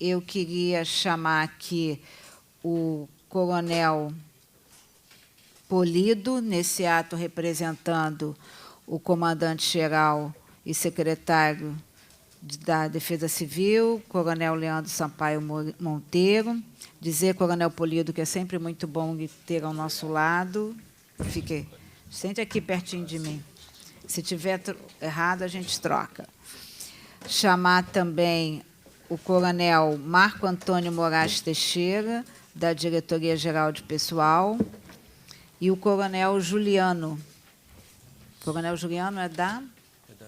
eu queria chamar aqui o Coronel Polido, nesse ato representando o comandante-geral e secretário da Defesa Civil, Coronel Leandro Sampaio Monteiro. Dizer, Coronel Polido, que é sempre muito bom ter ao nosso lado. Sente aqui pertinho de mim. Se tiver errado, a gente troca. Chamar também o Coronel Marco Antônio Moraes Teixeira, da Diretoria-Geral de Pessoal, e o Coronel Juliano. O Coronel Juliano é da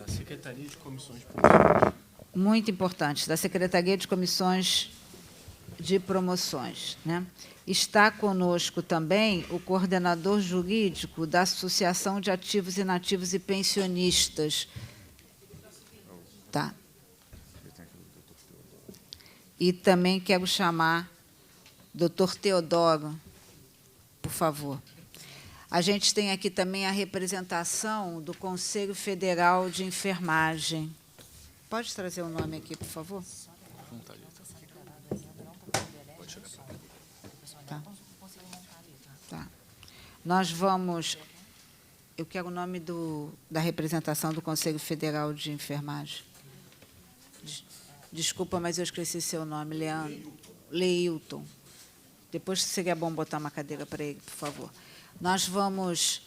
Secretaria de Comissões Públicas. Muito importante, da Secretaria de Comissões de Promoções, né? Está conosco também o coordenador jurídico da Associação de Ativos, Inativos e Pensionistas. Tá. E também quero chamar o doutor Teodoro, por favor. A gente tem aqui também a representação do Conselho Federal de Enfermagem. Pode trazer o nome aqui, por favor? Tá. Tá. Nós vamos... Eu quero o nome da representação do Conselho Federal de Enfermagem. Desculpa, mas eu esqueci seu nome, Leilton. Depois seria bom botar uma cadeira para ele, por favor. Nós vamos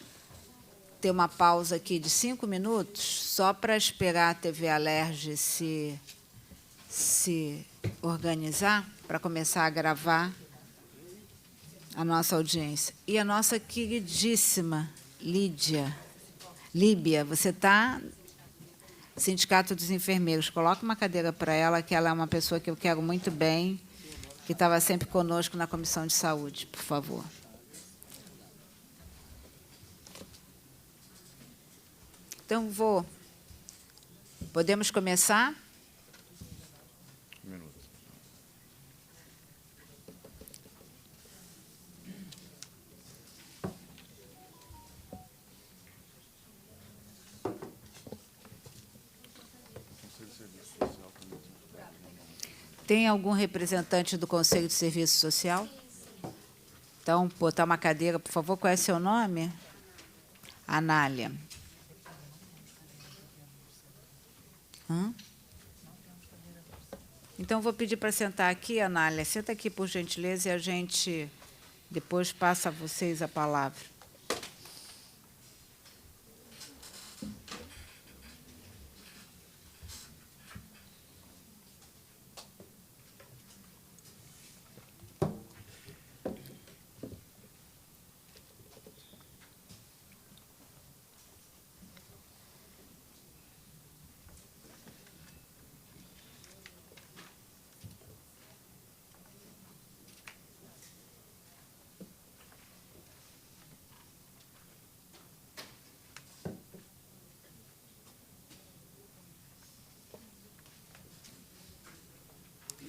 ter uma pausa aqui de 5 minutos, só para esperar a TV Alerj se organizar, para começar a gravar a nossa audiência. E a nossa queridíssima Líbia, você está... Sindicato dos Enfermeiros, coloca uma cadeira para ela, que ela é uma pessoa que eu quero muito bem, que estava sempre conosco na Comissão de Saúde, por favor. Então, podemos começar? Um minuto. Tem algum representante do Conselho de Serviço Social? Então, botar uma cadeira, por favor. Qual é seu nome? Anália. Então, vou pedir para sentar aqui, Anália. Senta aqui, por gentileza, e a gente depois passa a vocês a palavra.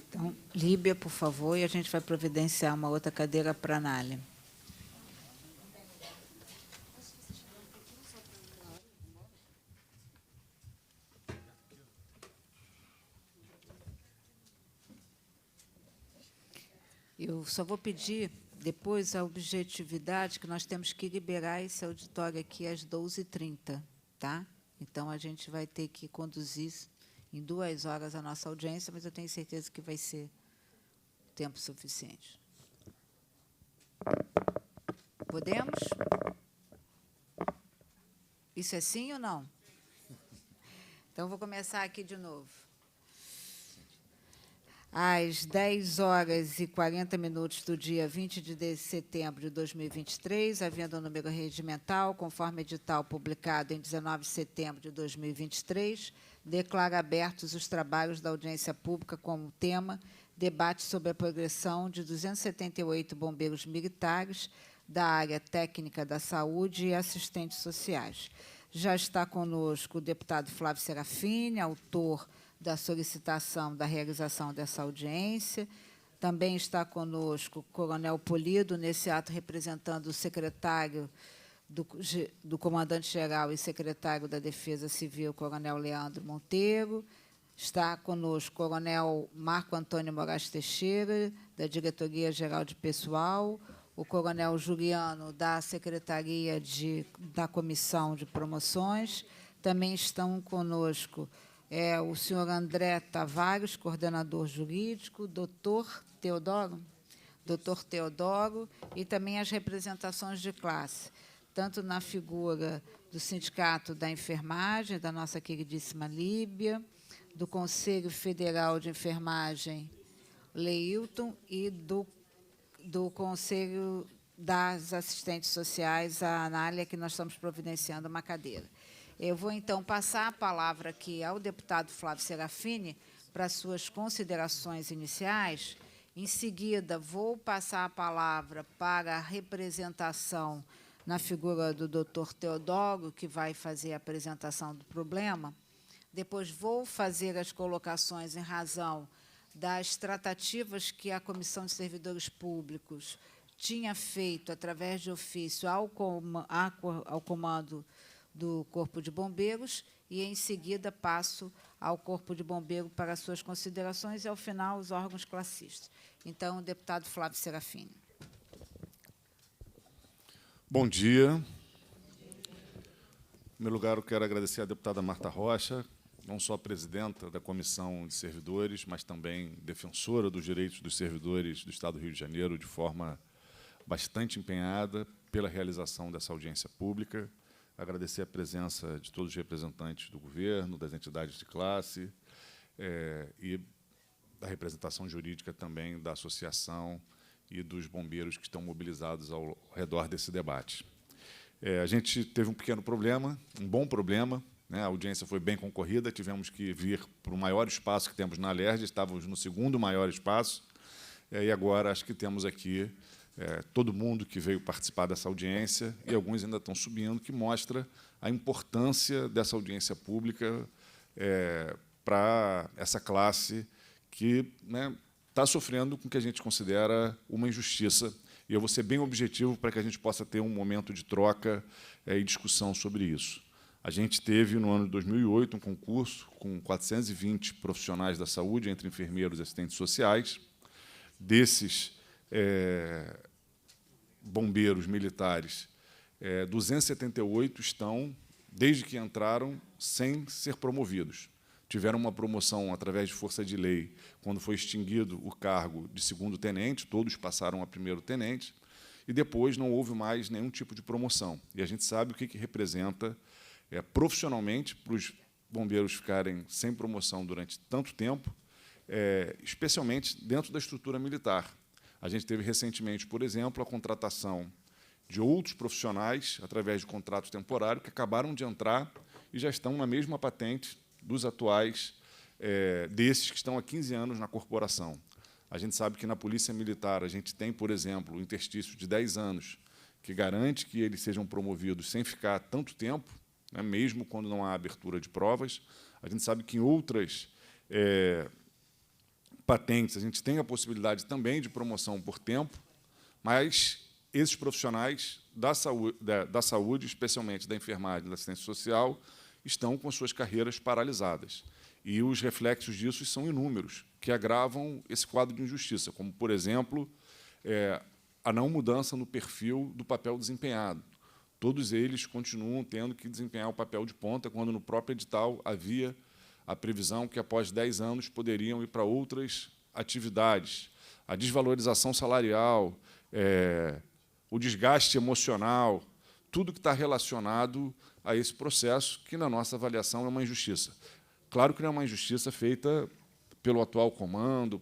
Então, Líbia, por favor, e a gente vai providenciar uma outra cadeira para a Anália. Eu só vou pedir depois a objetividade, que nós temos que liberar esse auditório aqui às 12h30, tá? Então, a gente vai ter que conduzir em 2 horas a nossa audiência, mas eu tenho certeza que vai ser tempo suficiente. Podemos? Isso é sim ou não? Então, vou começar aqui de novo. Às 10h40 do dia 20 de setembro de 2023, havendo o número regimental, conforme edital publicado em 19 de setembro de 2023, declara abertos os trabalhos da audiência pública com o tema debate sobre a progressão de 278 bombeiros militares da área técnica da saúde e assistentes sociais. Já está conosco o deputado Flávio Serafini, autor da solicitação da realização dessa audiência. Também está conosco o Coronel Polido, nesse ato representando o secretário do comandante-geral e secretário da Defesa Civil, Coronel Leandro Monteiro. Está conosco o Coronel Marco Antônio Moraes Teixeira, da Diretoria-Geral de Pessoal, o Coronel Juliano, da Secretaria da Comissão de Promoções. Também estão conosco o senhor André Tavares, coordenador jurídico, doutor Teodoro, e também as representações de classe, tanto na figura do Sindicato da Enfermagem, da nossa queridíssima Líbia, do Conselho Federal de Enfermagem, Leilton, e do Conselho das Assistentes Sociais, a Anália, que nós estamos providenciando uma cadeira. Eu vou, então, passar a palavra aqui ao deputado Flávio Serafini para suas considerações iniciais. Em seguida, vou passar a palavra para a representação na figura do doutor Teodoro, que vai fazer a apresentação do problema. Depois vou fazer as colocações em razão das tratativas que a Comissão de Servidores Públicos tinha feito, através de ofício, ao comando do Corpo de Bombeiros, e, em seguida, passo ao Corpo de Bombeiros para as suas considerações e, ao final, os órgãos classistas. Então, o deputado Flávio Serafini. Bom dia. Em primeiro lugar, eu quero agradecer à deputada Marta Rocha, não só presidenta da Comissão de Servidores, mas também defensora dos direitos dos servidores do Estado do Rio de Janeiro, de forma bastante empenhada pela realização dessa audiência pública. Agradecer a presença de todos os representantes do governo, das entidades de classe e da representação jurídica também da associação e dos bombeiros que estão mobilizados ao redor desse debate. A gente teve um pequeno problema, um bom problema, né? A audiência foi bem concorrida, tivemos que vir para o maior espaço que temos na Alerj, estávamos no segundo maior espaço, e agora acho que temos aqui todo mundo que veio participar dessa audiência, e alguns ainda estão subindo, que mostra a importância dessa audiência pública para essa classe que está sofrendo com o que a gente considera uma injustiça. E eu vou ser bem objetivo para que a gente possa ter um momento de troca e discussão sobre isso. A gente teve, no ano de 2008, um concurso com 420 profissionais da saúde, entre enfermeiros e assistentes sociais. Desses bombeiros militares, 278 estão, desde que entraram, sem ser promovidos. Tiveram uma promoção através de força de lei, quando foi extinguido o cargo de segundo-tenente, todos passaram a primeiro-tenente, e depois não houve mais nenhum tipo de promoção. E a gente sabe o que representa profissionalmente para os bombeiros ficarem sem promoção durante tanto tempo, especialmente dentro da estrutura militar. A gente teve recentemente, por exemplo, a contratação de outros profissionais, através de contrato temporário, que acabaram de entrar e já estão na mesma patente dos atuais, desses que estão há 15 anos na corporação. A gente sabe que na Polícia Militar a gente tem, por exemplo, um interstício de 10 anos, que garante que eles sejam promovidos sem ficar tanto tempo, mesmo quando não há abertura de provas. A gente sabe que em outras patentes a gente tem a possibilidade também de promoção por tempo, mas esses profissionais da saúde, especialmente da enfermagem e da assistência social, estão com suas carreiras paralisadas. E os reflexos disso são inúmeros, que agravam esse quadro de injustiça, como, por exemplo, a não mudança no perfil do papel desempenhado. Todos eles continuam tendo que desempenhar o papel de ponta, quando no próprio edital havia a previsão que, após 10 anos, poderiam ir para outras atividades. A desvalorização salarial, o desgaste emocional, tudo que está relacionado a esse processo, que, na nossa avaliação, é uma injustiça. Claro que não é uma injustiça feita pelo atual comando,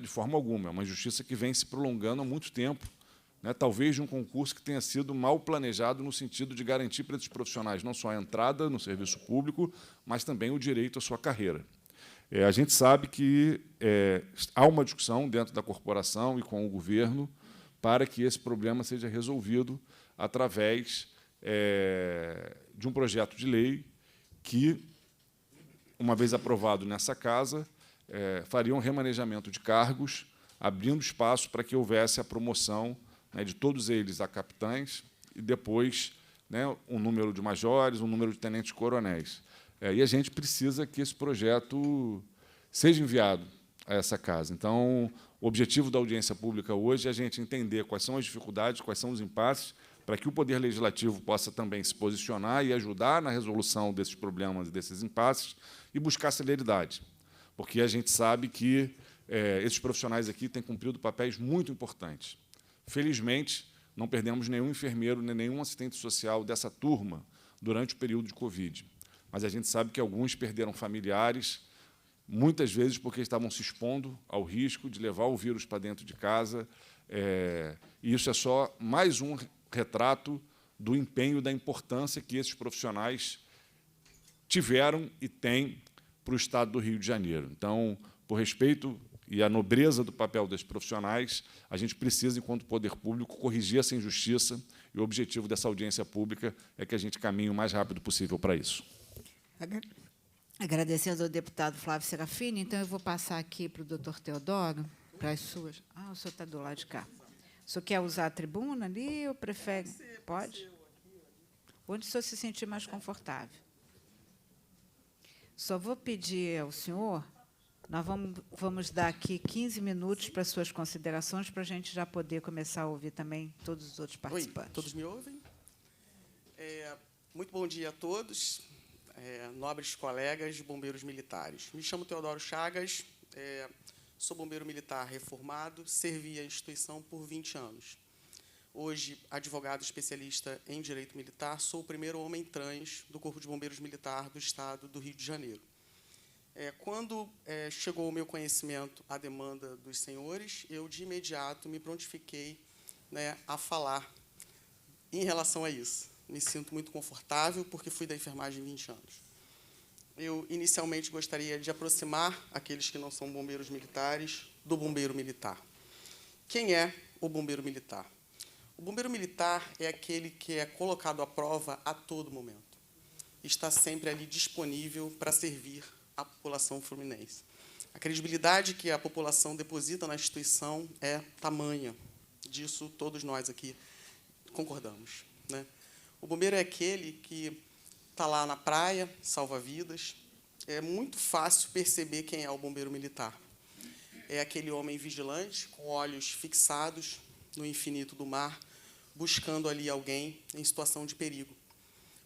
de forma alguma, é uma injustiça que vem se prolongando há muito tempo, talvez de um concurso que tenha sido mal planejado no sentido de garantir para esses profissionais não só a entrada no serviço público, mas também o direito à sua carreira. A gente sabe que há uma discussão dentro da corporação e com o governo para que esse problema seja resolvido através de um projeto de lei que, uma vez aprovado nessa casa, faria um remanejamento de cargos, abrindo espaço para que houvesse a promoção de todos eles a capitães e, depois, um número de majores, um número de tenentes-coronéis. E a gente precisa que esse projeto seja enviado a essa casa. Então, o objetivo da audiência pública hoje é a gente entender quais são as dificuldades, quais são os impasses, para que o Poder Legislativo possa também se posicionar e ajudar na resolução desses problemas e desses impasses e buscar celeridade, porque a gente sabe que esses profissionais aqui têm cumprido papéis muito importantes. Felizmente, não perdemos nenhum enfermeiro nem nenhum assistente social dessa turma durante o período de Covid, mas a gente sabe que alguns perderam familiares, muitas vezes porque estavam se expondo ao risco de levar o vírus para dentro de casa, e isso é só mais um retrato do empenho, da importância que esses profissionais tiveram e têm para o Estado do Rio de Janeiro. Então, por respeito e a nobreza do papel desses profissionais, a gente precisa, enquanto poder público, corrigir essa injustiça, e o objetivo dessa audiência pública é que a gente caminhe o mais rápido possível para isso. Agradecendo ao deputado Flávio Serafini, então eu vou passar aqui para o doutor Teodoro, para as suas... o senhor está do lado de cá. O senhor quer usar a tribuna ali ou prefere? Pode? Onde o senhor se sentir mais confortável. Só vou pedir ao senhor, nós vamos dar aqui 15 minutos para suas considerações, para a gente já poder começar a ouvir também todos os outros participantes. Oi, todos me ouvem? Muito bom dia a todos, nobres colegas de bombeiros militares. Me chamo Teodoro Chagas, sou bombeiro militar reformado, servi a instituição por 20 anos. Hoje, advogado especialista em direito militar, sou o primeiro homem trans do Corpo de Bombeiros Militar do Estado do Rio de Janeiro. Quando chegou ao meu conhecimento a demanda dos senhores, eu, de imediato, me prontifiquei, a falar em relação a isso. Me sinto muito confortável, porque fui da enfermagem 20 anos. Eu, inicialmente, gostaria de aproximar aqueles que não são bombeiros militares do bombeiro militar. Quem é o bombeiro militar? O bombeiro militar é aquele que é colocado à prova a todo momento. Está sempre ali disponível para servir a população fluminense. A credibilidade que a população deposita na instituição é tamanha. Disso todos nós aqui concordamos, né? O bombeiro é aquele que está lá na praia, salva vidas. É muito fácil perceber quem é o bombeiro militar. É aquele homem vigilante, com olhos fixados no infinito do mar, buscando ali alguém em situação de perigo.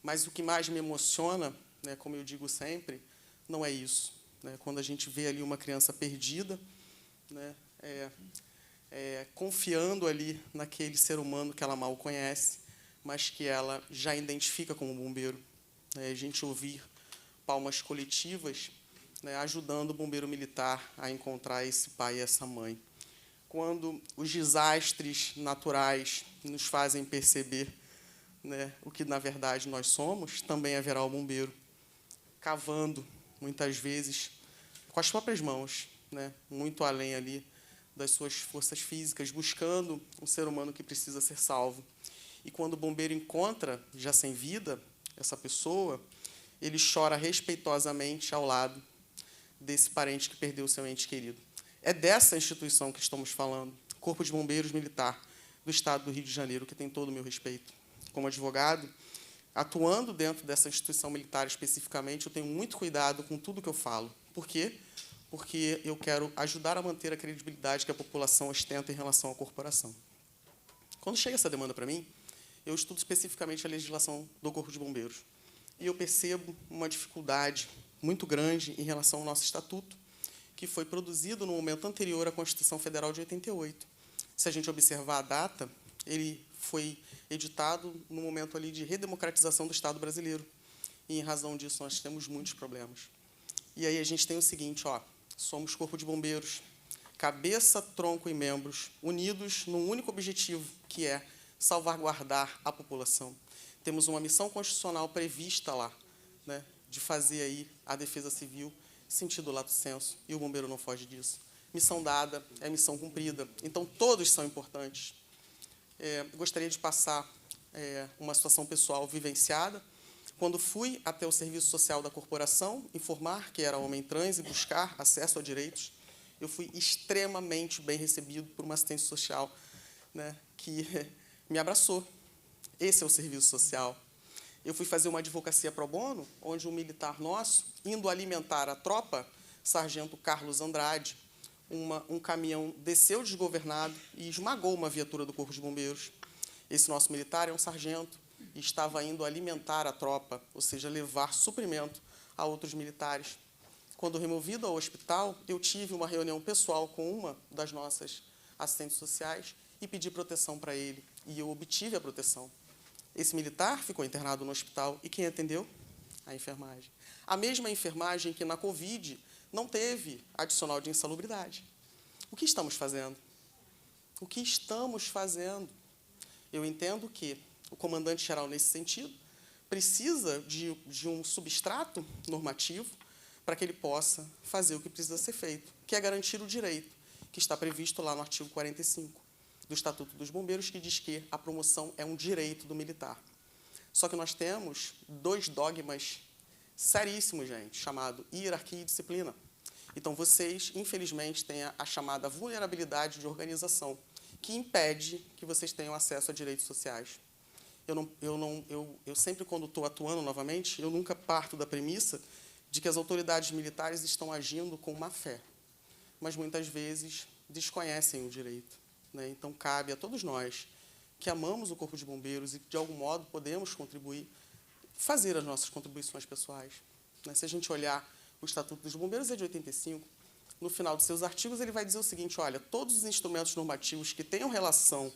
Mas o que mais me emociona, como eu digo sempre, não é isso. Quando a gente vê ali uma criança perdida, confiando ali naquele ser humano que ela mal conhece, mas que ela já identifica como bombeiro. A gente ouvir palmas coletivas, ajudando o bombeiro militar a encontrar esse pai e essa mãe. Quando os desastres naturais nos fazem perceber, o que, na verdade, nós somos, também haverá o bombeiro cavando, muitas vezes, com as próprias mãos, muito além ali das suas forças físicas, buscando um ser humano que precisa ser salvo. E quando o bombeiro encontra, já sem vida, essa pessoa, ele chora respeitosamente ao lado desse parente que perdeu o seu ente querido. É dessa instituição que estamos falando, Corpo de Bombeiros Militar do Estado do Rio de Janeiro, que tem todo o meu respeito. Como advogado, atuando dentro dessa instituição militar especificamente, eu tenho muito cuidado com tudo que eu falo. Por quê? Porque eu quero ajudar a manter a credibilidade que a população ostenta em relação à corporação. Quando chega essa demanda para mim, eu estudo especificamente a legislação do Corpo de Bombeiros. E eu percebo uma dificuldade muito grande em relação ao nosso estatuto, que foi produzido no momento anterior à Constituição Federal de 88. Se a gente observar a data, ele foi editado no momento ali de redemocratização do Estado brasileiro. E, em razão disso, nós temos muitos problemas. E aí a gente tem o seguinte, somos Corpo de Bombeiros, cabeça, tronco e membros, unidos num único objetivo, que é salvaguardar a população. Temos uma missão constitucional prevista lá, de fazer aí a defesa civil, sentido lato sensu, e o bombeiro não foge disso. Missão dada é missão cumprida. Então, todos são importantes. Gostaria de passar uma situação pessoal vivenciada. Quando fui até o serviço social da corporação, informar que era homem trans e buscar acesso a direitos, eu fui extremamente bem recebido por uma assistente social, que me abraçou. Esse é o serviço social. eu fui fazer uma advocacia pro bono, onde um militar nosso, indo alimentar a tropa, sargento Carlos Andrade, um caminhão desceu desgovernado e esmagou uma viatura do Corpo de Bombeiros. Esse nosso militar é um sargento e estava indo alimentar a tropa, ou seja, levar suprimento a outros militares. Quando removido ao hospital, eu tive uma reunião pessoal com uma das nossas assistentes sociais e pedi proteção para ele, e eu obtive a proteção. Esse militar ficou internado no hospital, e quem atendeu? A enfermagem. A mesma enfermagem que, na Covid, não teve adicional de insalubridade. O que estamos fazendo? O que estamos fazendo? Eu entendo que o comandante-geral, nesse sentido, precisa de um substrato normativo para que ele possa fazer o que precisa ser feito, que é garantir o direito, que está previsto lá no artigo 45 do Estatuto dos Bombeiros, que diz que a promoção é um direito do militar. Só que nós temos dois dogmas seríssimos, gente, chamado hierarquia e disciplina. Então, vocês, infelizmente, têm a chamada vulnerabilidade de organização, que impede que vocês tenham acesso a direitos sociais. Eu sempre, quando estou atuando novamente, eu nunca parto da premissa de que as autoridades militares estão agindo com má fé, mas, muitas vezes, desconhecem o direito, né? Então, cabe a todos nós, que amamos o Corpo de Bombeiros e que, de algum modo, podemos contribuir, fazer as nossas contribuições pessoais, né? Se a gente olhar o Estatuto dos Bombeiros, é de 85. No final dos seus artigos, ele vai dizer o seguinte: olha, todos os instrumentos normativos que tenham relação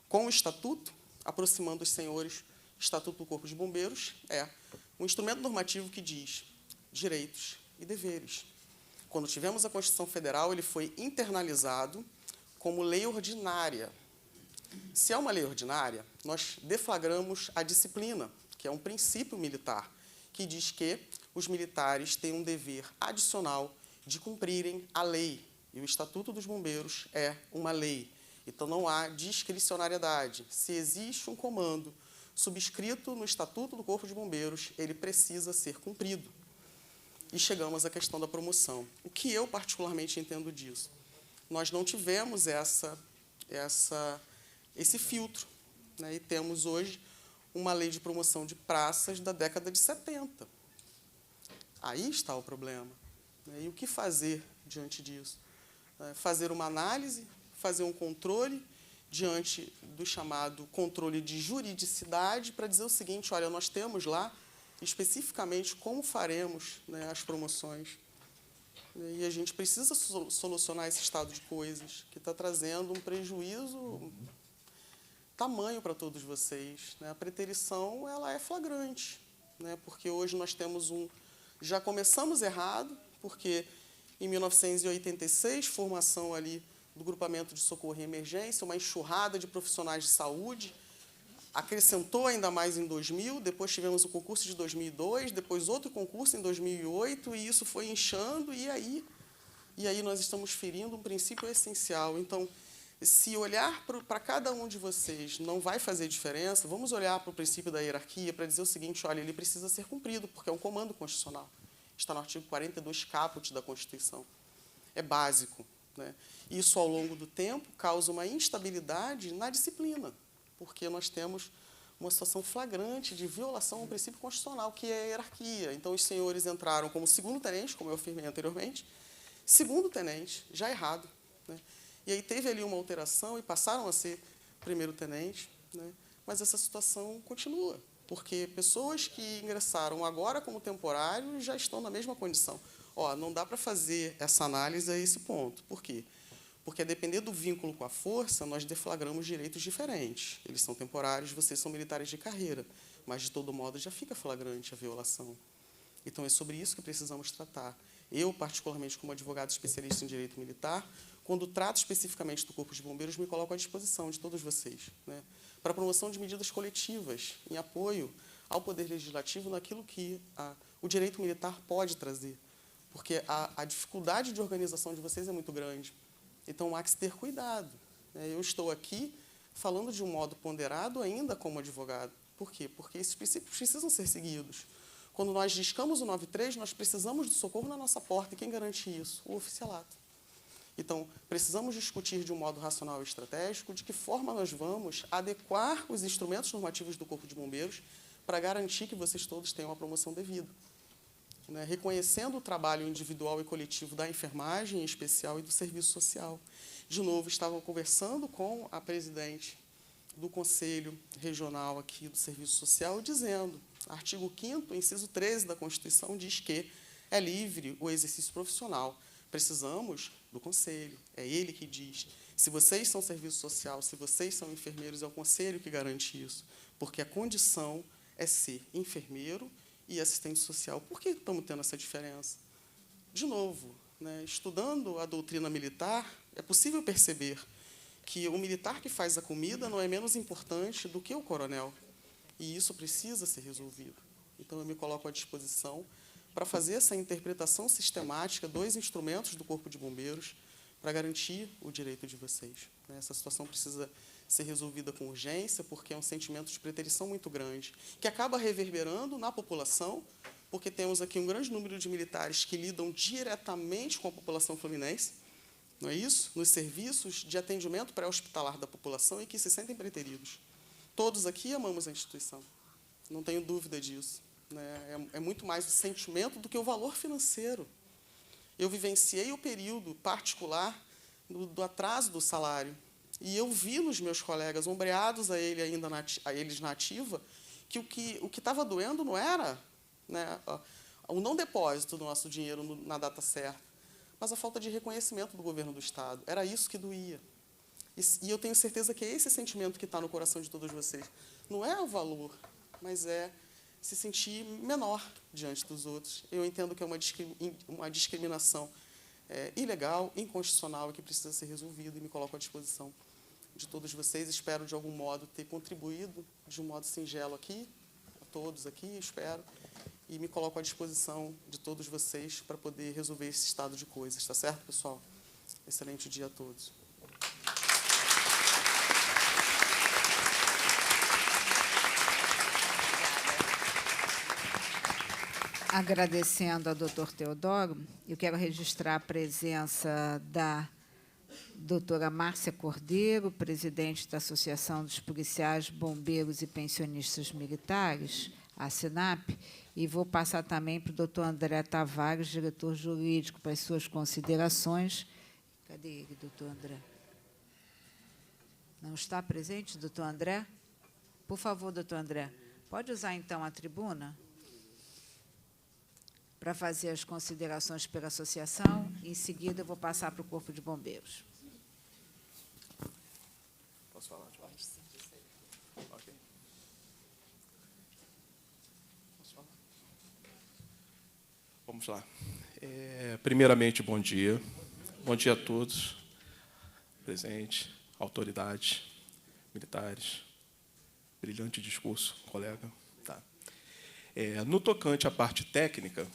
com o Estatuto, aproximando os senhores, Estatuto do Corpo de Bombeiros é um instrumento normativo que diz direitos e deveres. Quando tivemos a Constituição Federal, ele foi internalizado como lei ordinária. Se é uma lei ordinária, nós deflagramos a disciplina, que é um princípio militar, que diz que os militares têm um dever adicional de cumprirem a lei. E o Estatuto dos Bombeiros é uma lei. Então, não há discricionariedade. Se existe um comando subscrito no Estatuto do Corpo de Bombeiros, ele precisa ser cumprido. E chegamos à questão da promoção. O que eu particularmente entendo disso? Nós não tivemos esse filtro, né? E temos hoje uma lei de promoção de praças da década de 70. Aí está o problema, né? E o que fazer diante disso? Fazer uma análise, fazer um controle diante do chamado controle de juridicidade para dizer o seguinte: olha, nós temos lá especificamente como faremos, né, as promoções. E a gente precisa solucionar esse estado de coisas que está trazendo um prejuízo tamanho para todos vocês, né? A preterição, ela é flagrante, né? Porque hoje nós temos já começamos errado, porque em 1986, formação ali do grupamento de socorro e emergência, uma enxurrada de profissionais de saúde, acrescentou ainda mais em 2000, depois tivemos o concurso de 2002, depois outro concurso em 2008, e isso foi inchando, e aí nós estamos ferindo um princípio essencial. Então, se olhar para cada um de vocês não vai fazer diferença, vamos olhar para o princípio da hierarquia para dizer o seguinte: olha, ele precisa ser cumprido, porque é um comando constitucional. Está no artigo 42 caput da Constituição. É básico, né? Isso, ao longo do tempo, causa uma instabilidade na disciplina, porque nós temos uma situação flagrante de violação ao princípio constitucional, que é a hierarquia. Então, os senhores entraram como segundo-tenente, como eu afirmei anteriormente, segundo-tenente, já errado, né? E aí teve ali uma alteração e passaram a ser primeiro-tenente, né? Mas essa situação continua, porque pessoas que ingressaram agora como temporários já estão na mesma condição. Não dá para fazer essa análise a esse ponto. Por quê? Porque, a depender do vínculo com a força, nós deflagramos direitos diferentes. Eles são temporários, vocês são militares de carreira, mas, de todo modo, já fica flagrante a violação. Então, é sobre isso que precisamos tratar. Eu, particularmente, como advogado especialista em direito militar, quando trato especificamente do Corpo de Bombeiros, me coloco à disposição de todos vocês, né, para a promoção de medidas coletivas, em apoio ao Poder Legislativo naquilo que o direito militar pode trazer, porque a dificuldade de organização de vocês é muito grande. Então, há que se ter cuidado, né? Eu estou aqui falando de um modo ponderado ainda como advogado. Por quê? Porque esses princípios precisam ser seguidos. Quando nós discamos o 93, nós precisamos de socorro na nossa porta. E quem garante isso? O oficialato. Então, precisamos discutir de um modo racional e estratégico de que forma nós vamos adequar os instrumentos normativos do Corpo de Bombeiros para garantir que vocês todos tenham uma promoção devida. Né, reconhecendo o trabalho individual e coletivo da enfermagem, em especial, e do serviço social. De novo, estavam conversando com a presidente do Conselho Regional aqui do Serviço Social, dizendo, artigo 5º, inciso 13 da Constituição, diz que é livre o exercício profissional. Precisamos do Conselho, é ele que diz. Se vocês são serviço social, se vocês são enfermeiros, é o Conselho que garante isso, porque a condição é ser enfermeiro e assistente social. Por que estamos tendo essa diferença? De novo, né, estudando a doutrina militar, é possível perceber que o militar que faz a comida não é menos importante do que o coronel. E isso precisa ser resolvido. Então, eu me coloco à disposição para fazer essa interpretação sistemática dos instrumentos do Corpo de Bombeiros para garantir o direito de vocês. Essa situação precisa ser resolvida com urgência, porque é um sentimento de preterição muito grande, que acaba reverberando na população, porque temos aqui um grande número de militares que lidam diretamente com a população fluminense, não é isso? Nos serviços de atendimento pré-hospitalar da população e que se sentem preteridos. Todos aqui amamos a instituição, não tenho dúvida disso. Né? É muito mais o sentimento do que o valor financeiro. Eu vivenciei o período particular do atraso do salário, e eu vi nos meus colegas, ombreados a eles na ativa, que o que estava doendo não era, né, o não depósito do nosso dinheiro na data certa, mas a falta de reconhecimento do governo do Estado. Era isso que doía. E eu tenho certeza que é esse sentimento que está no coração de todos vocês. Não é o valor, mas é se sentir menor diante dos outros. Eu entendo que é uma discriminação ilegal, inconstitucional, e que precisa ser resolvida, e me coloco à disposição de todos vocês. Espero, de algum modo, ter contribuído de um modo singelo aqui, a todos aqui, espero, e me coloco à disposição de todos vocês para poder resolver esse estado de coisas. Está certo, pessoal? Excelente dia a todos. Agradecendo ao doutor Teodoro, eu quero registrar a presença da doutora Márcia Cordeiro, presidente da Associação dos Policiais, Bombeiros e Pensionistas Militares, a SINAP, e vou passar também para o doutor André Tavares, diretor jurídico, para as suas considerações. Cadê ele, doutor André? Não está presente, doutor André? Por favor, doutor André, pode usar, então, a tribuna para fazer as considerações pela associação. Em seguida, eu vou passar para o Corpo de Bombeiros. Posso falar, Jorge? Ok. Posso falar? Vamos lá. Primeiramente, bom dia. Bom dia a todos. Presente, autoridades, militares. Brilhante discurso, colega. Tá. No tocante à parte técnica,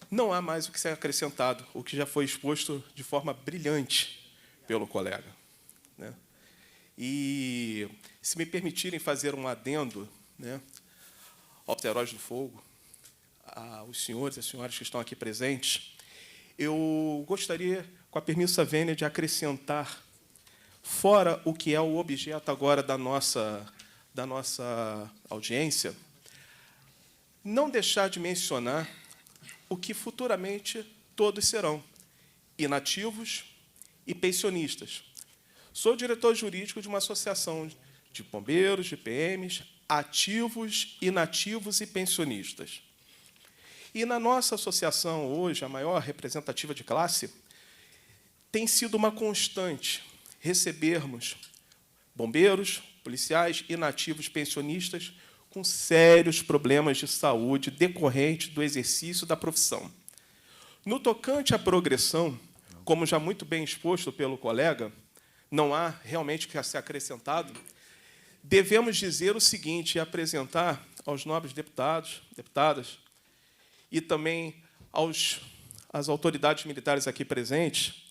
não há mais o que ser acrescentado, o que já foi exposto de forma brilhante pelo colega. Né? E, se me permitirem fazer um adendo, né, aos heróis do fogo, aos senhores e às senhoras que estão aqui presentes, eu gostaria, com a permissa vênia, de acrescentar, fora o que é o objeto agora da nossa audiência, não deixar de mencionar o que futuramente todos serão, inativos e pensionistas. Sou diretor jurídico de uma associação de bombeiros, de PMs, ativos, inativos e pensionistas. E na nossa associação, hoje, a maior representativa de classe, tem sido uma constante recebermos bombeiros, policiais, inativos, pensionistas, com sérios problemas de saúde decorrentes do exercício da profissão. No tocante à progressão, como já muito bem exposto pelo colega, não há realmente que ser acrescentado, devemos dizer o seguinte e apresentar aos nobres deputados, deputadas, e também às autoridades militares aqui presentes,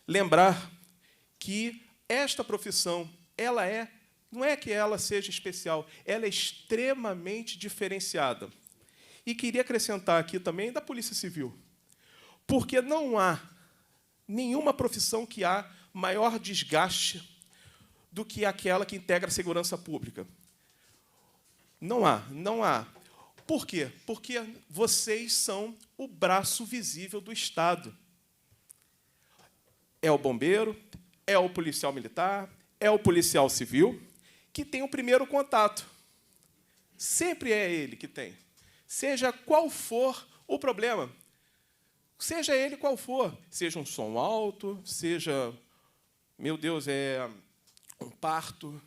lembrar que esta profissão, não é que ela seja especial, ela é extremamente diferenciada. E queria acrescentar aqui também da Polícia Civil, porque não há nenhuma profissão que há maior desgaste do que aquela que integra a segurança pública. Não há, não há. Por quê? Porque vocês são o braço visível do Estado. É o bombeiro, é o policial militar, é o policial civil que tem o primeiro contato. Sempre é ele que tem. Seja qual for o problema. Seja ele qual for. Seja um som alto, seja, meu Deus, um parto.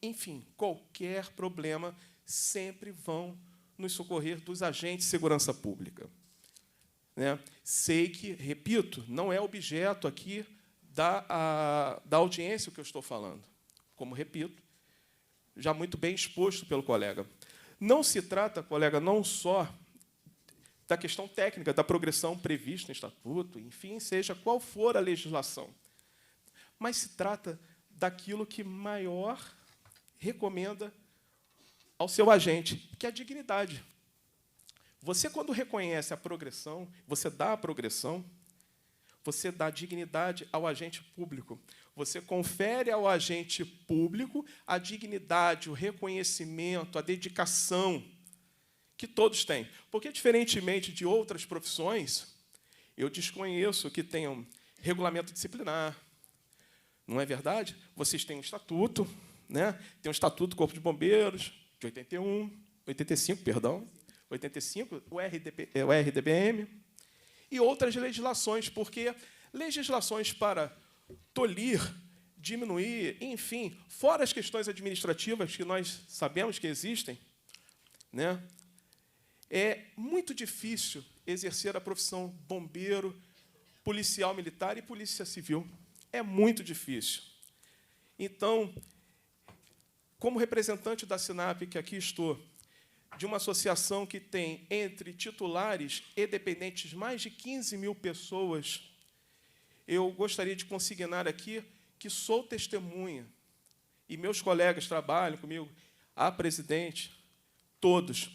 Enfim, qualquer problema, sempre vão nos socorrer dos agentes de segurança pública. Né? Sei que, repito, não é objeto aqui da audiência o que eu estou falando. Como repito, já muito bem exposto pelo colega. Não se trata, colega, não só da questão técnica, da progressão prevista em estatuto, enfim, seja qual for a legislação, mas se trata daquilo que maior recomenda ao seu agente, que é a dignidade. Você, quando reconhece a progressão, você dá a progressão, você dá dignidade ao agente público. Você confere ao agente público a dignidade, o reconhecimento, a dedicação que todos têm. Porque, diferentemente de outras profissões, eu desconheço que tenham regulamento disciplinar. Não é verdade? Vocês têm um estatuto, né? Tem um estatuto do Corpo de Bombeiros, de 85, 85, o RDBM, e outras legislações, porque legislações para tolir, diminuir, enfim, fora as questões administrativas que nós sabemos que existem, né? É muito difícil exercer a profissão bombeiro, policial militar e polícia civil. É muito difícil. Então, como representante da SINAP, que aqui estou, de uma associação que tem, entre titulares e dependentes, mais de 15 mil pessoas, eu gostaria de consignar aqui que sou testemunha, e meus colegas trabalham comigo, a presidente, todos,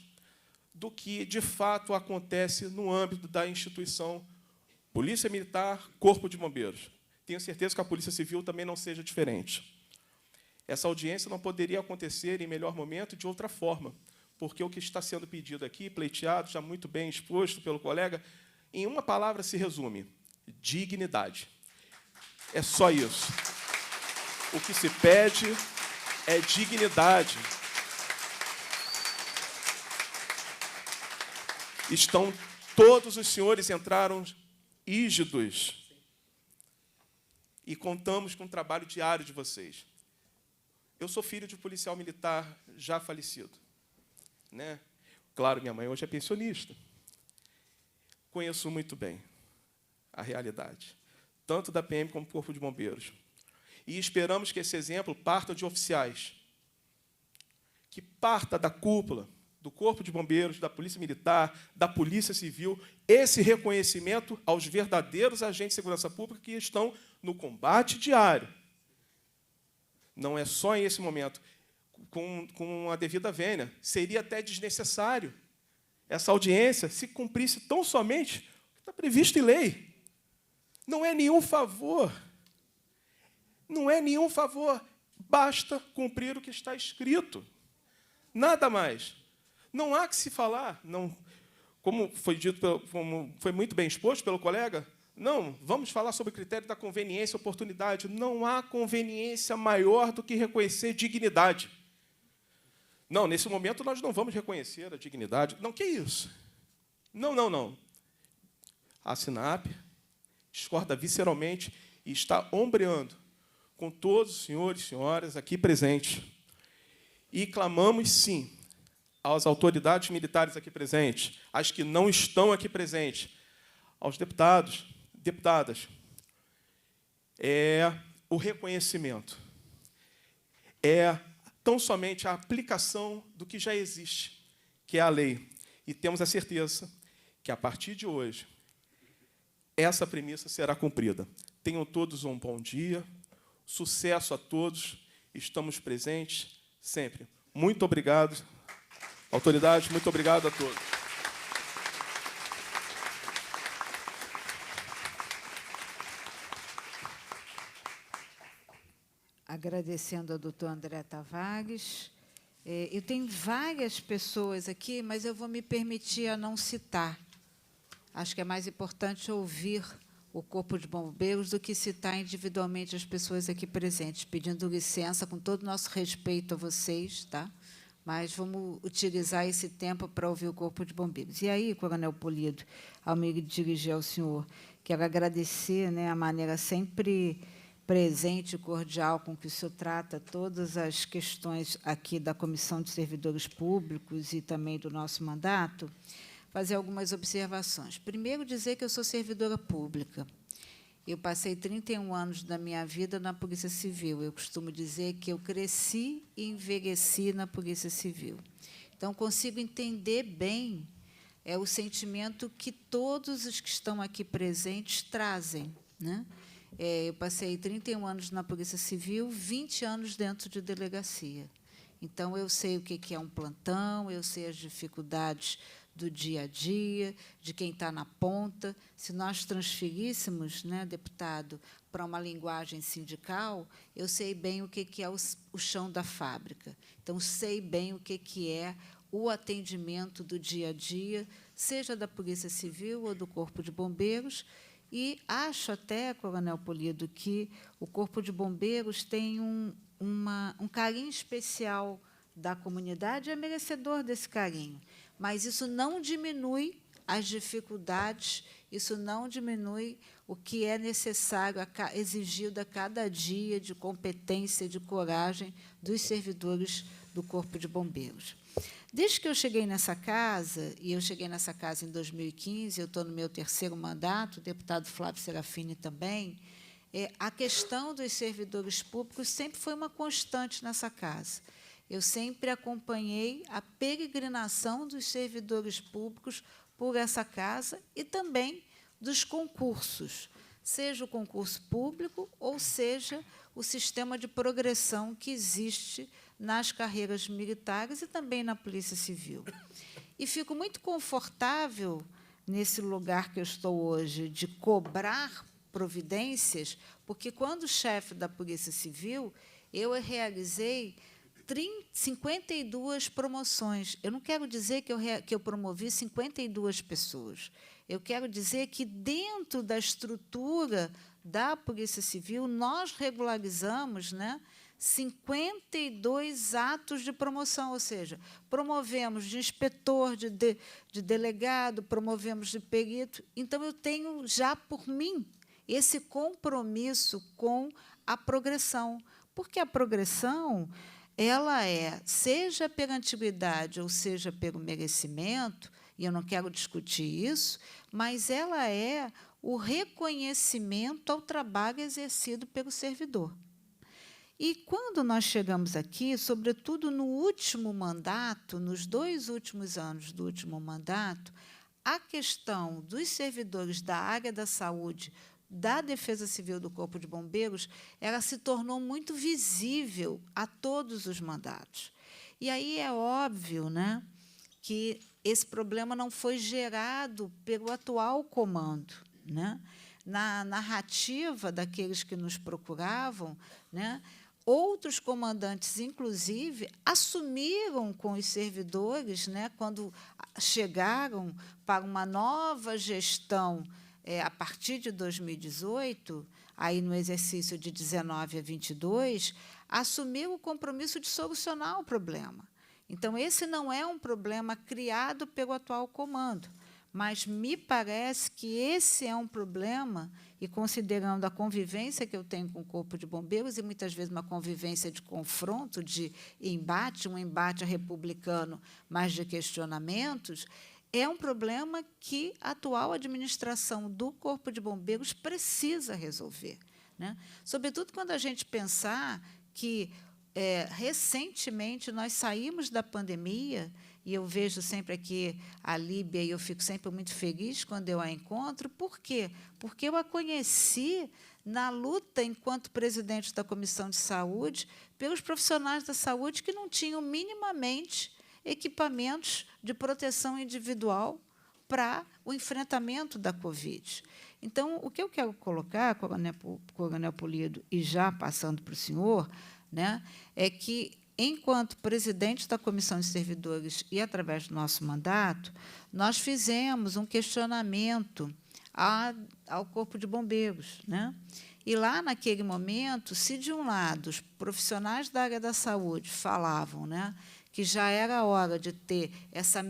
do que, de fato, acontece no âmbito da instituição Polícia Militar, Corpo de Bombeiros. Tenho certeza que a Polícia Civil também não seja diferente. Essa audiência não poderia acontecer em melhor momento de outra forma, porque o que está sendo pedido aqui, pleiteado, já muito bem exposto pelo colega, em uma palavra se resume: dignidade. É só isso. O que se pede é dignidade. Todos os senhores entraram rígidos e contamos com o trabalho diário de vocês. Eu sou filho de um policial militar já falecido, né? Claro, minha mãe hoje é pensionista. Conheço muito bem a realidade, tanto da PM como do Corpo de Bombeiros. E esperamos que esse exemplo parta de oficiais, que parta da cúpula, do Corpo de Bombeiros, da Polícia Militar, da Polícia Civil, esse reconhecimento aos verdadeiros agentes de segurança pública que estão no combate diário. Não é só em esse momento, com a devida vênia. Seria até desnecessário essa audiência se cumprisse tão somente o que está previsto em lei. Não é nenhum favor. Não é nenhum favor. Basta cumprir o que está escrito. Nada mais. Não há que se falar, não, como foi dito, como foi muito bem exposto pelo colega, não, vamos falar sobre o critério da conveniência e oportunidade. Não há conveniência maior do que reconhecer dignidade. Não, nesse momento nós não vamos reconhecer a dignidade. Não, que isso? Não, não, não. A SINAP discorda visceralmente e está ombreando com todos os senhores e senhoras aqui presentes. E clamamos, sim, às autoridades militares aqui presentes, às que não estão aqui presentes, aos deputados, deputadas, é o reconhecimento, é tão somente a aplicação do que já existe, que é a lei. E temos a certeza que, a partir de hoje, essa premissa será cumprida. Tenham todos um bom dia, sucesso a todos, estamos presentes sempre. Muito obrigado. Autoridades, muito obrigado a todos. Agradecendo ao doutor André Tavares, Eu tenho várias pessoas aqui, mas eu vou me permitir a não citar. Acho que é mais importante ouvir o Corpo de Bombeiros do que citar individualmente as pessoas aqui presentes, pedindo licença, com todo o nosso respeito a vocês, tá? Mas vamos utilizar esse tempo para ouvir o Corpo de Bombeiros. E aí, Coronel Polido, ao me dirigir ao senhor, quero agradecer, né, a maneira sempre presente e cordial com que o senhor trata todas as questões aqui da Comissão de Servidores Públicos e também do nosso mandato, fazer algumas observações. Primeiro, dizer que eu sou servidora pública. Eu passei 31 anos da minha vida na Polícia Civil. Eu costumo dizer que eu cresci e envelheci na Polícia Civil. Então, consigo entender bem o sentimento que todos os que estão aqui presentes trazem, né? Eu passei 31 anos na Polícia Civil, 20 anos dentro de delegacia. Então, eu sei o que é um plantão, eu sei as dificuldades do dia a dia, de quem está na ponta. Se nós transferíssemos, né, deputado, para uma linguagem sindical, eu sei bem o que é o chão da fábrica. Então, sei bem o que é o atendimento do dia a dia, seja da Polícia Civil ou do Corpo de Bombeiros, e acho até, Coronel Polido, que o Corpo de Bombeiros tem um carinho especial da comunidade, é merecedor desse carinho. Mas isso não diminui as dificuldades, isso não diminui o que é necessário, exigido a cada dia de competência, de coragem dos servidores do Corpo de Bombeiros. Desde que eu cheguei nessa casa, e eu cheguei nessa casa em 2015, eu estou no meu 3º mandato, o deputado Flávio Serafini também, a questão dos servidores públicos sempre foi uma constante nessa casa. Eu sempre acompanhei a peregrinação dos servidores públicos por essa casa e também dos concursos, seja o concurso público ou seja o sistema de progressão que existe nas carreiras militares e também na Polícia Civil. E fico muito confortável nesse lugar que eu estou hoje, de cobrar providências, porque, quando chefe da Polícia Civil, eu realizei 52 promoções. Eu não quero dizer que eu promovi 52 pessoas. Eu quero dizer que, dentro da estrutura da Polícia Civil, nós regularizamos, né, 52 atos de promoção, ou seja, promovemos de inspetor, de delegado, promovemos de perito. Então, eu tenho já, por mim, esse compromisso com a progressão, porque a progressão, ela seja pela antiguidade ou seja pelo merecimento, e eu não quero discutir isso, mas ela é o reconhecimento ao trabalho exercido pelo servidor. E, quando nós chegamos aqui, sobretudo no último mandato, nos 2 últimos anos do último mandato, a questão dos servidores da área da saúde, da Defesa Civil do Corpo de Bombeiros, ela se tornou muito visível a todos os mandatos. E aí é óbvio, né, que esse problema não foi gerado pelo atual comando, né? Na narrativa daqueles que nos procuravam, né, outros comandantes, inclusive, assumiram com os servidores, né, quando chegaram para uma nova gestão, a partir de 2018, aí no exercício de 19 a 22, assumiu o compromisso de solucionar o problema. Então, esse não é um problema criado pelo atual comando, mas me parece que esse é um problema, e considerando a convivência que eu tenho com o Corpo de Bombeiros, e muitas vezes uma convivência de confronto, de embate, um embate republicano, mas de questionamentos, é um problema que a atual administração do Corpo de Bombeiros precisa resolver, né? Sobretudo quando a gente pensar que, recentemente, nós saímos da pandemia, e eu vejo sempre aqui a Líbia, e eu fico sempre muito feliz quando eu a encontro. Por quê? Porque eu a conheci na luta, enquanto presidente da Comissão de Saúde, pelos profissionais da saúde que não tinham minimamente equipamentos de proteção individual para o enfrentamento da Covid. Então, o que eu quero colocar, Coronel Polido, e já passando para o senhor, né, é que enquanto presidente da Comissão de Servidores e através do nosso mandato, nós fizemos um questionamento ao Corpo de Bombeiros, né? E lá, naquele momento, se de um lado os profissionais da área da saúde falavam, né, que já era hora de ter esse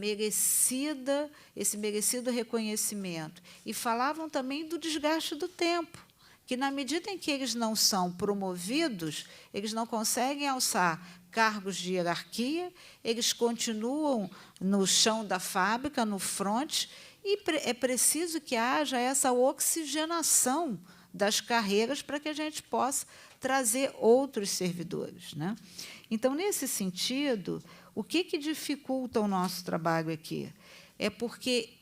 merecido reconhecimento, e falavam também do desgaste do tempo, que, na medida em que eles não são promovidos, eles não conseguem alçar cargos de hierarquia, eles continuam no chão da fábrica, no fronte, e é preciso que haja essa oxigenação das carreiras para que a gente possa trazer outros servidores, né? Então, nesse sentido, o que dificulta o nosso trabalho aqui? É porque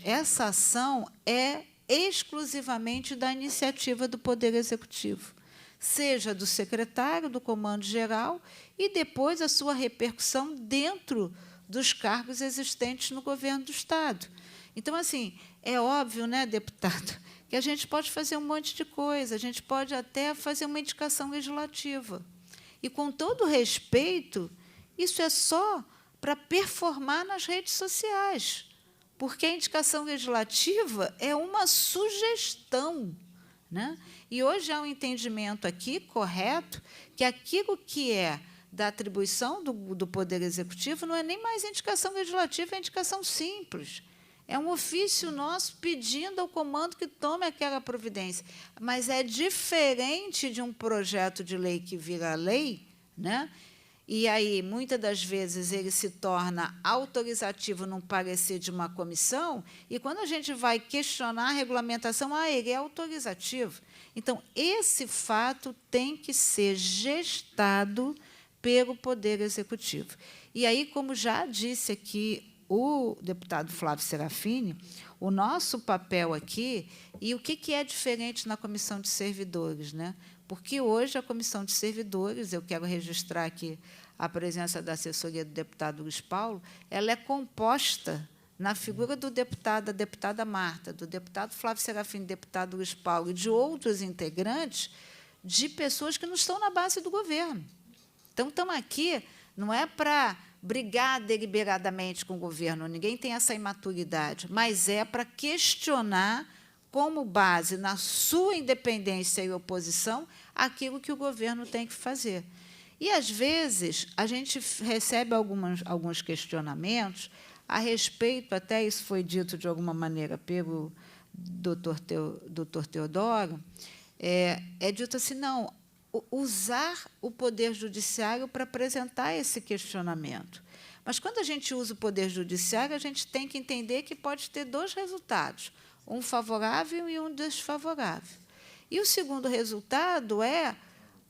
essa ação é exclusivamente da iniciativa do Poder Executivo, seja do secretário do Comando Geral e depois a sua repercussão dentro dos cargos existentes no governo do Estado. Então, assim, é óbvio, né, deputado, que a gente pode fazer um monte de coisa, a gente pode até fazer uma indicação legislativa. E, com todo respeito, isso é só para performar nas redes sociais, porque a indicação legislativa é uma sugestão, né? E hoje há um entendimento aqui correto que aquilo que é da atribuição do Poder Executivo não é nem mais indicação legislativa, é indicação simples. É um ofício nosso pedindo ao comando que tome aquela providência. Mas é diferente de um projeto de lei que vira lei, né? E aí, muitas das vezes, ele se torna autorizativo num parecer de uma comissão, e, quando a gente vai questionar a regulamentação, ele é autorizativo. Então, esse fato tem que ser gestado pelo Poder Executivo. E aí, como já disse aqui o deputado Flávio Serafini, o nosso papel aqui, e o que é diferente na Comissão de Servidores, né? Porque hoje a Comissão de Servidores, eu quero registrar aqui a presença da assessoria do deputado Luiz Paulo, ela é composta na figura do deputado, da deputada Marta, do deputado Flávio Serafini, deputado Luiz Paulo e de outros integrantes, de pessoas que não estão na base do governo. Então, estamos aqui, não é para brigar deliberadamente com o governo, ninguém tem essa imaturidade, mas é para questionar, como base na sua independência e oposição, aquilo que o governo tem que fazer. E, às vezes, a gente recebe alguns questionamentos a respeito, até isso foi dito de alguma maneira pelo doutor Teodoro, é dito assim, não, usar o Poder Judiciário para apresentar esse questionamento. Mas, quando a gente usa o Poder Judiciário, a gente tem que entender que pode ter dois resultados, um favorável e um desfavorável. E o segundo resultado é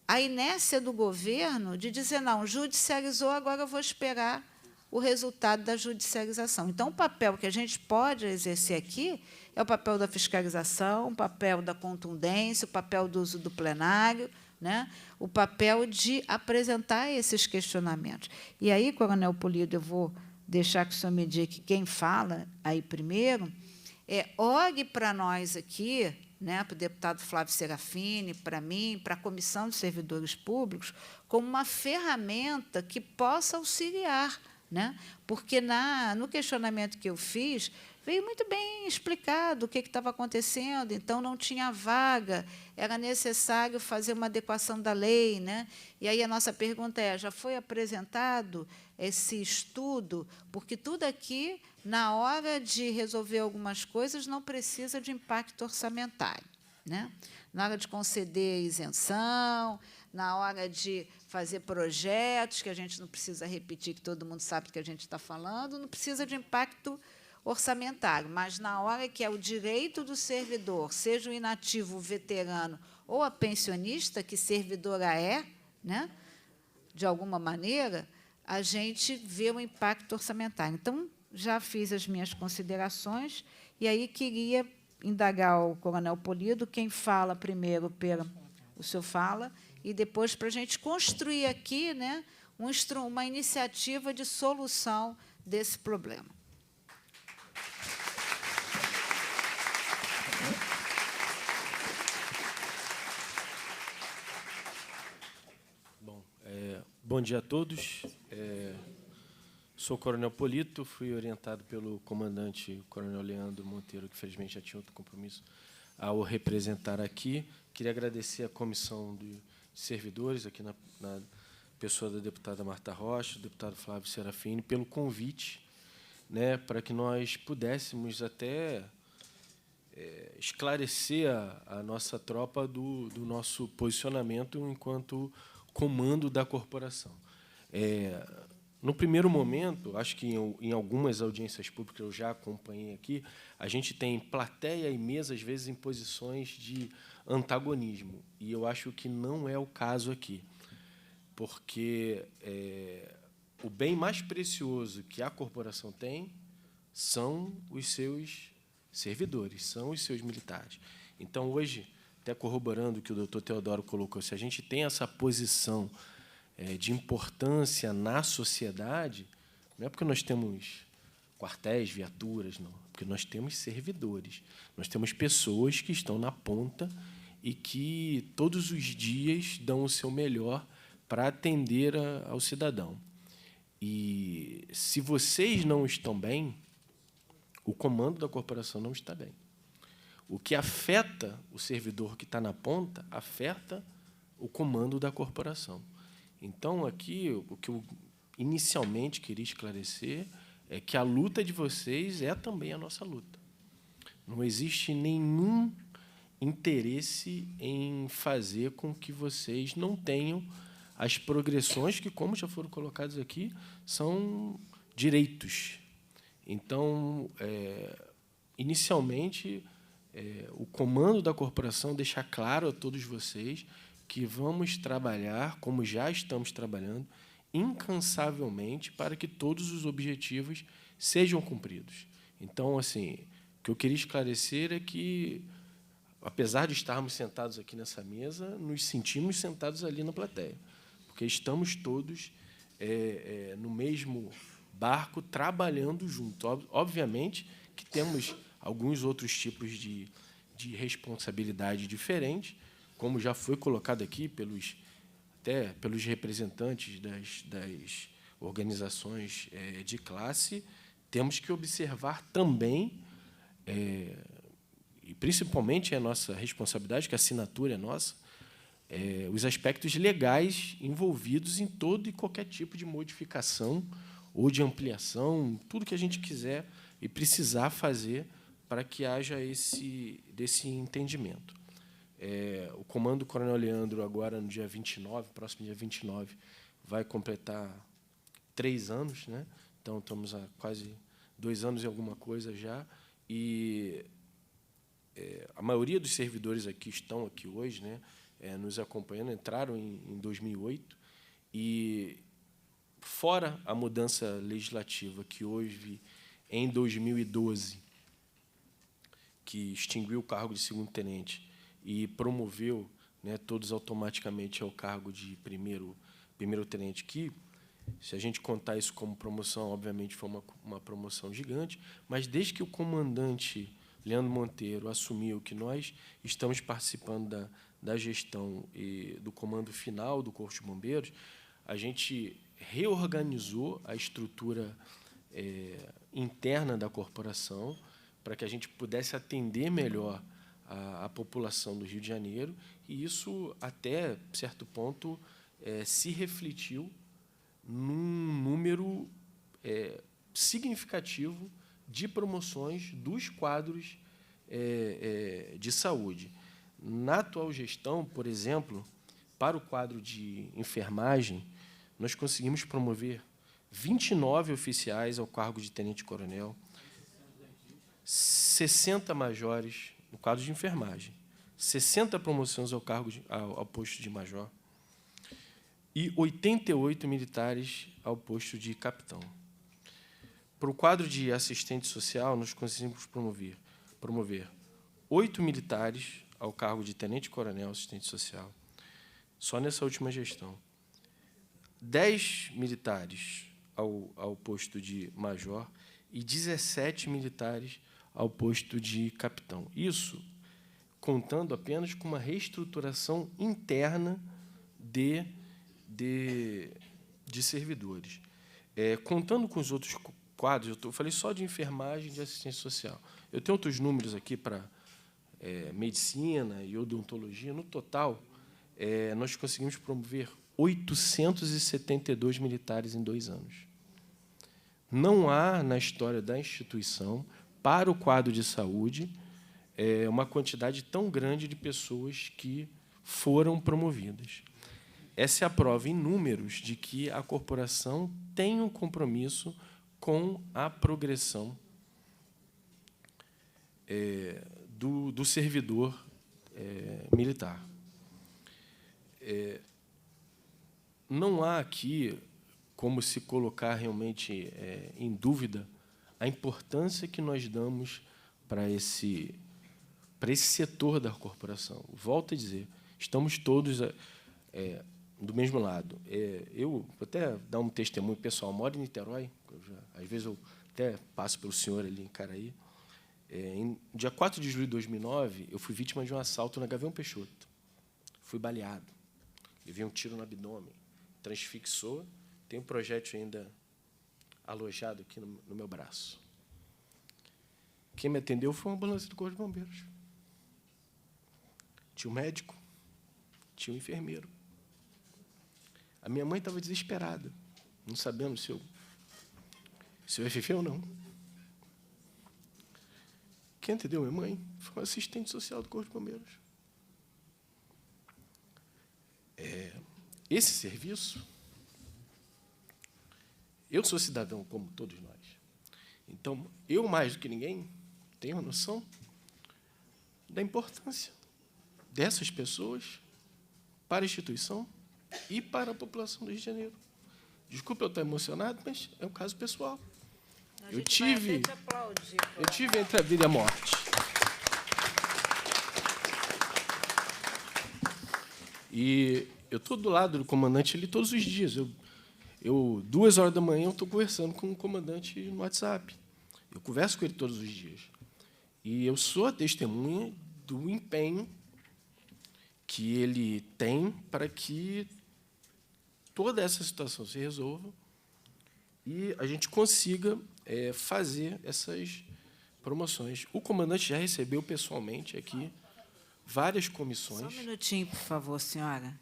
a inércia do governo de dizer, não, judicializou, agora eu vou esperar o resultado da judicialização. Então, o papel que a gente pode exercer aqui é o papel da fiscalização, o papel da contundência, o papel do uso do plenário, né? O papel de apresentar esses questionamentos. E aí, coronel Polido, eu vou deixar que o senhor me diga que quem fala aí primeiro, olhe para nós aqui, né, para o deputado Flávio Serafini, para mim, para a Comissão de Servidores Públicos, como uma ferramenta que possa auxiliar, né? Porque, no questionamento que eu fiz, veio muito bem explicado o que estava acontecendo, então não tinha vaga, era necessário fazer uma adequação da lei, né? E aí a nossa pergunta é, já foi apresentado esse estudo? Porque tudo aqui, na hora de resolver algumas coisas, não precisa de impacto orçamentário, né? Na hora de conceder isenção, na hora de fazer projetos, que a gente não precisa repetir, que todo mundo sabe do que a gente está falando, não precisa de impacto orçamentário, mas, na hora que é o direito do servidor, seja o inativo, o veterano ou a pensionista, que servidora né, de alguma maneira, a gente vê o impacto orçamentário. Então, já fiz as minhas considerações, e aí queria indagar o coronel Polido, quem fala primeiro, o senhor fala, e depois, para a gente construir aqui, né, uma iniciativa de solução desse problema. Bom, Bom dia a todos. Sou o Coronel Polito, fui orientado pelo comandante, o Coronel Leandro Monteiro, que felizmente já tinha outro compromisso, ao representar aqui. Queria agradecer à comissão de servidores, aqui na pessoa da deputada Marta Rocha, do deputado Flávio Serafini, pelo convite, né, para que nós pudéssemos até esclarecer a nossa tropa do nosso posicionamento enquanto comando da corporação. No primeiro momento, acho que em algumas audiências públicas eu já acompanhei aqui, a gente tem plateia e mesa, às vezes, em posições de antagonismo. E eu acho que não é o caso aqui, porque o bem mais precioso que a corporação tem são os seus servidores, são os seus militares. Então, hoje, até corroborando o que o doutor Teodoro colocou, se a gente tem essa posição de importância na sociedade, não é porque nós temos quartéis, viaturas, não, porque nós temos servidores, nós temos pessoas que estão na ponta e que todos os dias dão o seu melhor para atender ao cidadão. E, se vocês não estão bem, o comando da corporação não está bem. O que afeta o servidor que está na ponta, afeta o comando da corporação. Então, aqui, o que eu inicialmente queria esclarecer é que a luta de vocês é também a nossa luta. Não existe nenhum interesse em fazer com que vocês não tenham as progressões que, como já foram colocadas aqui, são direitos. Então, inicialmente, o comando da corporação deixa claro a todos vocês que vamos trabalhar, como já estamos trabalhando, incansavelmente para que todos os objetivos sejam cumpridos. Então, assim, o que eu queria esclarecer é que, apesar de estarmos sentados aqui nessa mesa, nos sentimos sentados ali na plateia, porque estamos todos no mesmo barco, trabalhando junto. Obviamente que temos alguns outros tipos de responsabilidade diferentes, como já foi colocado aqui até pelos representantes das organizações de classe. Temos que observar também, e principalmente é nossa responsabilidade, que a assinatura é nossa, os aspectos legais envolvidos em todo e qualquer tipo de modificação ou de ampliação, tudo que a gente quiser e precisar fazer para que haja desse entendimento. O comando do Coronel Leandro, agora, no dia 29, próximo dia 29, vai completar 3 anos, né? Então, estamos há quase 2 anos e alguma coisa já, e a maioria dos servidores aqui estão aqui hoje, né, nos acompanhando, entraram em 2008, e, fora a mudança legislativa que houve em 2012, que extinguiu o cargo de segundo-tenente e promoveu, né, todos automaticamente ao cargo de primeiro-tenente, que, se a gente contar isso como promoção, obviamente foi uma promoção gigante, mas desde que o comandante Leandro Monteiro assumiu que nós estamos participando da gestão e do comando final do Corpo de Bombeiros, a gente reorganizou a estrutura interna da corporação para que a gente pudesse atender melhor a população do Rio de Janeiro, e isso, até certo ponto, se refletiu num número significativo de promoções dos quadros de saúde. Na atual gestão, por exemplo, para o quadro de enfermagem, nós conseguimos promover 29 oficiais ao cargo de tenente-coronel, 60 majores no quadro de enfermagem, 60 promoções ao posto de major e 88 militares ao posto de capitão. Para o quadro de assistente social, nós conseguimos promover 8 militares ao cargo de tenente-coronel assistente social, só nessa última gestão. 10 militares ao posto de major e 17 militares ao posto de capitão. Isso contando apenas com uma reestruturação interna de servidores. Contando com os outros quadros, eu falei só de enfermagem e de assistência social. Eu tenho outros números aqui para medicina e odontologia. No total, nós conseguimos promover 872 militares em 2 anos. Não há, na história da instituição, para o quadro de saúde, uma quantidade tão grande de pessoas que foram promovidas. Essa é a prova em números de que a corporação tem um compromisso com a progressão do servidor militar. Não há aqui como se colocar realmente em dúvida a importância que nós damos para esse setor da corporação. Volto a dizer, estamos todos do mesmo lado. Eu vou até dar um testemunho pessoal. Moro em Niterói, às vezes eu até passo pelo senhor ali em Caraí. Dia 4 de julho de 2009, eu fui vítima de um assalto na Gavião Peixoto. Fui baleado. Levei um tiro no abdômen. Transfixou. Tem um projétil ainda alojado aqui no meu braço. Quem me atendeu foi uma ambulância do Corpo de Bombeiros. Tinha um médico, tinha um enfermeiro. A minha mãe estava desesperada, não sabendo se eu ia viver ou não. Quem atendeu minha mãe foi um assistente social do Corpo de Bombeiros. Esse serviço, eu sou cidadão como todos nós. Então, eu, mais do que ninguém, tenho a noção da importância dessas pessoas para a instituição e para a população do Rio de Janeiro. Desculpe eu estar emocionado, mas é um caso pessoal. Eu tive entre a vida e a morte. E eu estou do lado do comandante ali todos os dias. 2h da manhã, eu estou conversando com o comandante no WhatsApp. Eu converso com ele todos os dias. E eu sou a testemunha do empenho que ele tem para que toda essa situação se resolva e a gente consiga fazer essas promoções. O comandante já recebeu pessoalmente aqui várias comissões. Só um minutinho, por favor, senhora.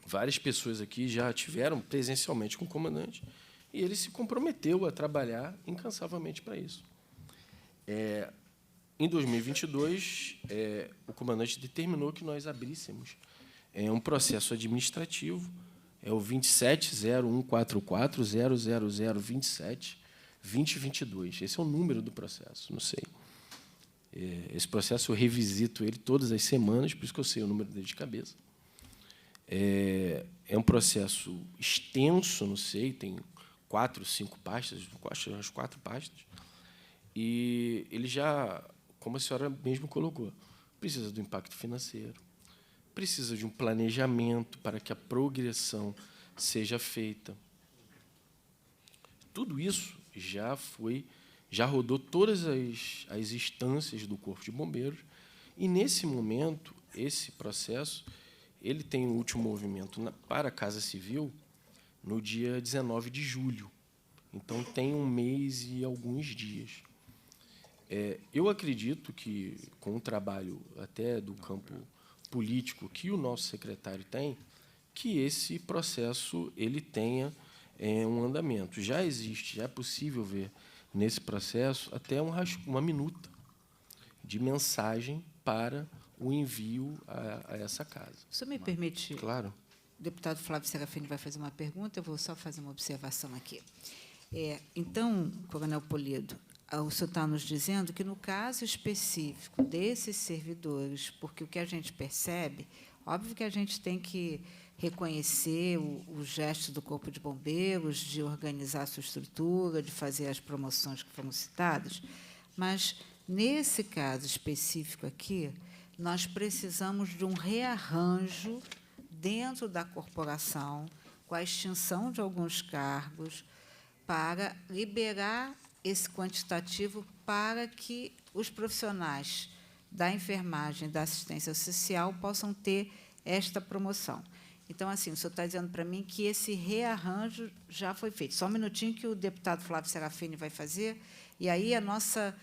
Várias pessoas aqui já tiveram presencialmente com o comandante e ele se comprometeu a trabalhar incansavelmente para isso. Em 2022, o comandante determinou que nós abríssemos um processo administrativo, o 27.0144.00027.2022. Esse é o número do processo, não sei. Esse processo eu revisito ele todas as semanas, por isso que eu sei o número dele de cabeça. É um processo extenso, não sei, tem 4, 5 pastas, acho as 4 pastas, e ele já, como a senhora mesmo colocou, precisa do impacto financeiro, precisa de um planejamento para que a progressão seja feita. Tudo isso já rodou todas as instâncias do Corpo de Bombeiros, e, nesse momento, esse processo ele tem um último movimento para a Casa Civil no dia 19 de julho. Então, tem 1 mês e alguns dias. Eu acredito que, com o trabalho até do campo político que o nosso secretário tem, que esse processo ele tenha um andamento. Já existe, já é possível ver nesse processo até uma minuta de mensagem para o envio a essa casa. O senhor me permite? Claro. O deputado Flávio Serafini vai fazer uma pergunta, eu vou só fazer uma observação aqui. Então, coronel Polido, o senhor está nos dizendo que, no caso específico desses servidores, porque o que a gente percebe, óbvio que a gente tem que reconhecer o gesto do Corpo de Bombeiros, de organizar a sua estrutura, de fazer as promoções que foram citadas, mas, nesse caso específico aqui, nós precisamos de um rearranjo dentro da corporação, com a extinção de alguns cargos, para liberar esse quantitativo para que os profissionais da enfermagem e da assistência social possam ter esta promoção. Então, assim, o senhor está dizendo para mim que esse rearranjo já foi feito. Só um minutinho que o deputado Flávio Serafini vai fazer. E aí a nossa...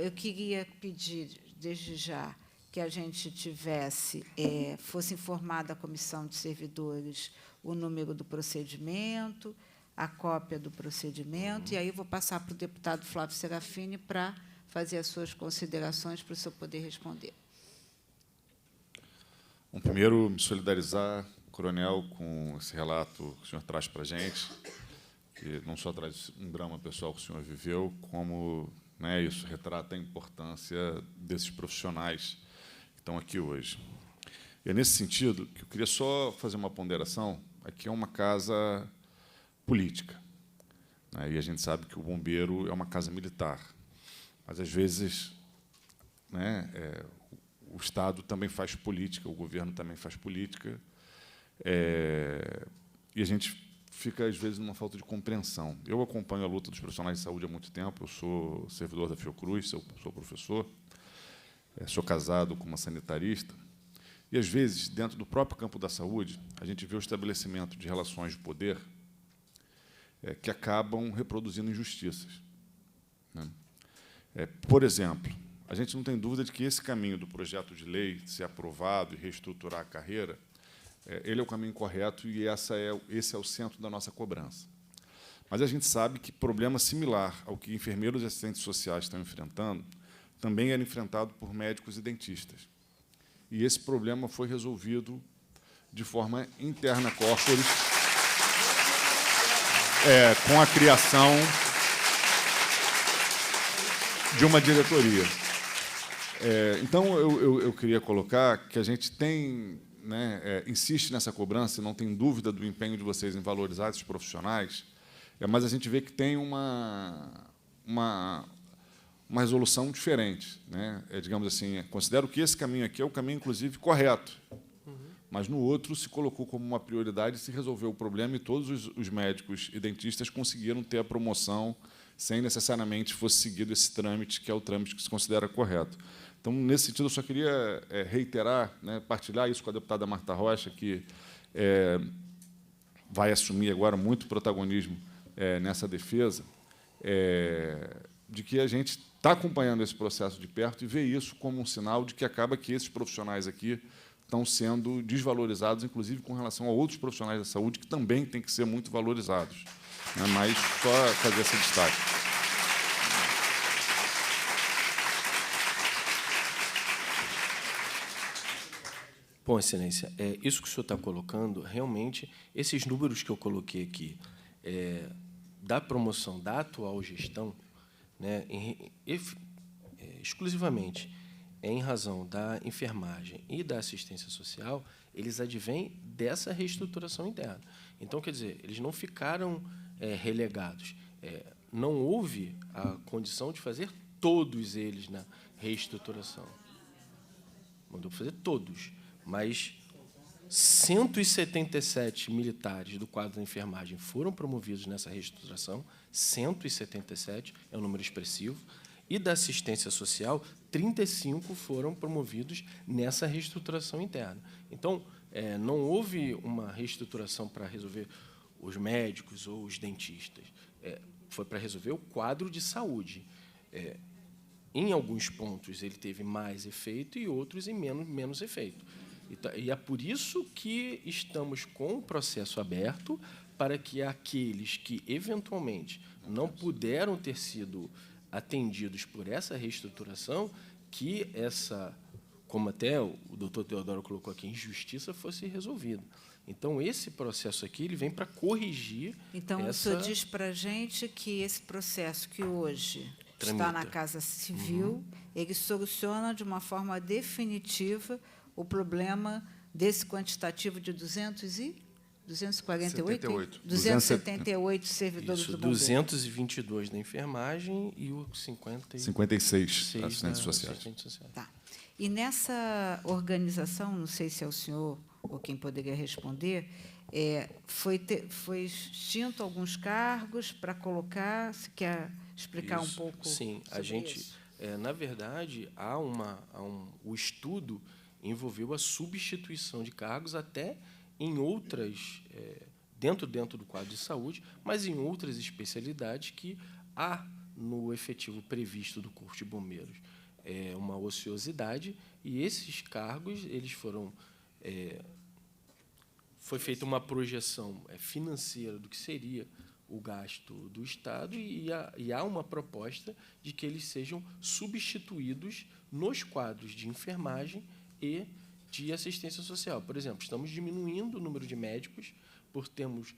eu queria pedir, desde já, que a gente tivesse, fosse informada a comissão de servidores o número do procedimento, a cópia do procedimento, e aí eu vou passar para o deputado Flávio Serafini para fazer as suas considerações para o senhor poder responder. Bom, primeiro, me solidarizar, coronel, com esse relato que o senhor traz para a gente, que não só traz um drama pessoal que o senhor viveu, como, né, isso retrata a importância desses profissionais que estão aqui hoje. E é nesse sentido que eu queria só fazer uma ponderação. Aqui é uma casa política, né, e a gente sabe que o bombeiro é uma casa militar, mas, às vezes, né, o Estado também faz política, o governo também faz política, e a gente fica, às vezes, numa falta de compreensão. Eu acompanho a luta dos profissionais de saúde há muito tempo, eu sou servidor da Fiocruz, sou professor, sou casado com uma sanitarista, e, às vezes, dentro do próprio campo da saúde, a gente vê o estabelecimento de relações de poder que acabam reproduzindo injustiças, né? Por exemplo, a gente não tem dúvida de que esse caminho do projeto de lei de ser aprovado e reestruturar a carreira, ele é o caminho correto e esse é o centro da nossa cobrança. Mas a gente sabe que problema similar ao que enfermeiros e assistentes sociais estão enfrentando também era enfrentado por médicos e dentistas. E esse problema foi resolvido de forma interna corporis, com a criação de uma diretoria. Então, eu queria colocar que a gente tem, né, insiste nessa cobrança, não tem dúvida do empenho de vocês em valorizar esses profissionais, mas a gente vê que tem uma resolução diferente, né? Digamos assim, considero que esse caminho aqui é o caminho, inclusive, correto, mas no outro se colocou como uma prioridade, se resolveu o problema e todos os médicos e dentistas conseguiram ter a promoção sem necessariamente fosse seguido esse trâmite, que é o trâmite que se considera correto. Então, nesse sentido, eu só queria reiterar, né, partilhar isso com a deputada Marta Rocha, que vai assumir agora muito protagonismo nessa defesa, de que a gente está acompanhando esse processo de perto e vê isso como um sinal de que acaba que esses profissionais aqui estão sendo desvalorizados, inclusive com relação a outros profissionais da saúde que também têm que ser muito valorizados, né? Mas só fazer esse destaque. Bom, Excelência, isso que o senhor está colocando, realmente, esses números que eu coloquei aqui, da promoção da atual gestão, né, exclusivamente em razão da enfermagem e da assistência social, eles advêm dessa reestruturação interna. Então, quer dizer, eles não ficaram relegados. Não houve a condição de fazer todos eles na reestruturação. Mandou fazer todos, mas 177 militares do quadro da enfermagem foram promovidos nessa reestruturação, 177, é um número expressivo, e da assistência social, 35 foram promovidos nessa reestruturação interna. Então, não houve uma reestruturação para resolver os médicos ou os dentistas, foi para resolver o quadro de saúde. Em alguns pontos, ele teve mais efeito e outros em menos efeito. E é por isso que estamos com o processo aberto para que aqueles que, eventualmente, não puderam ter sido atendidos por essa reestruturação, que essa, como até o doutor Teodoro colocou aqui, injustiça fosse resolvida. Então, esse processo aqui ele vem para corrigir Então, o senhor diz para a gente que esse processo que hoje está na Casa Civil, ele soluciona de uma forma definitiva o problema desse quantitativo de 278 servidores do bombeiro. 222 da enfermagem e o 56 assistentes sociais. Tá. E nessa organização, não sei se é o senhor ou quem poderia responder, foi extinto alguns cargos para colocar, se quer explicar Isso. um pouco? Sim, a gente, na verdade, o estudo envolveu a substituição de cargos até em outras, dentro do quadro de saúde, mas em outras especialidades que há no efetivo previsto do Corpo de Bombeiros uma ociosidade, e esses cargos eles foi feita uma projeção financeira do que seria o gasto do Estado, e há uma proposta de que eles sejam substituídos nos quadros de enfermagem e de assistência social. Por exemplo, estamos diminuindo o número de médicos, por termos,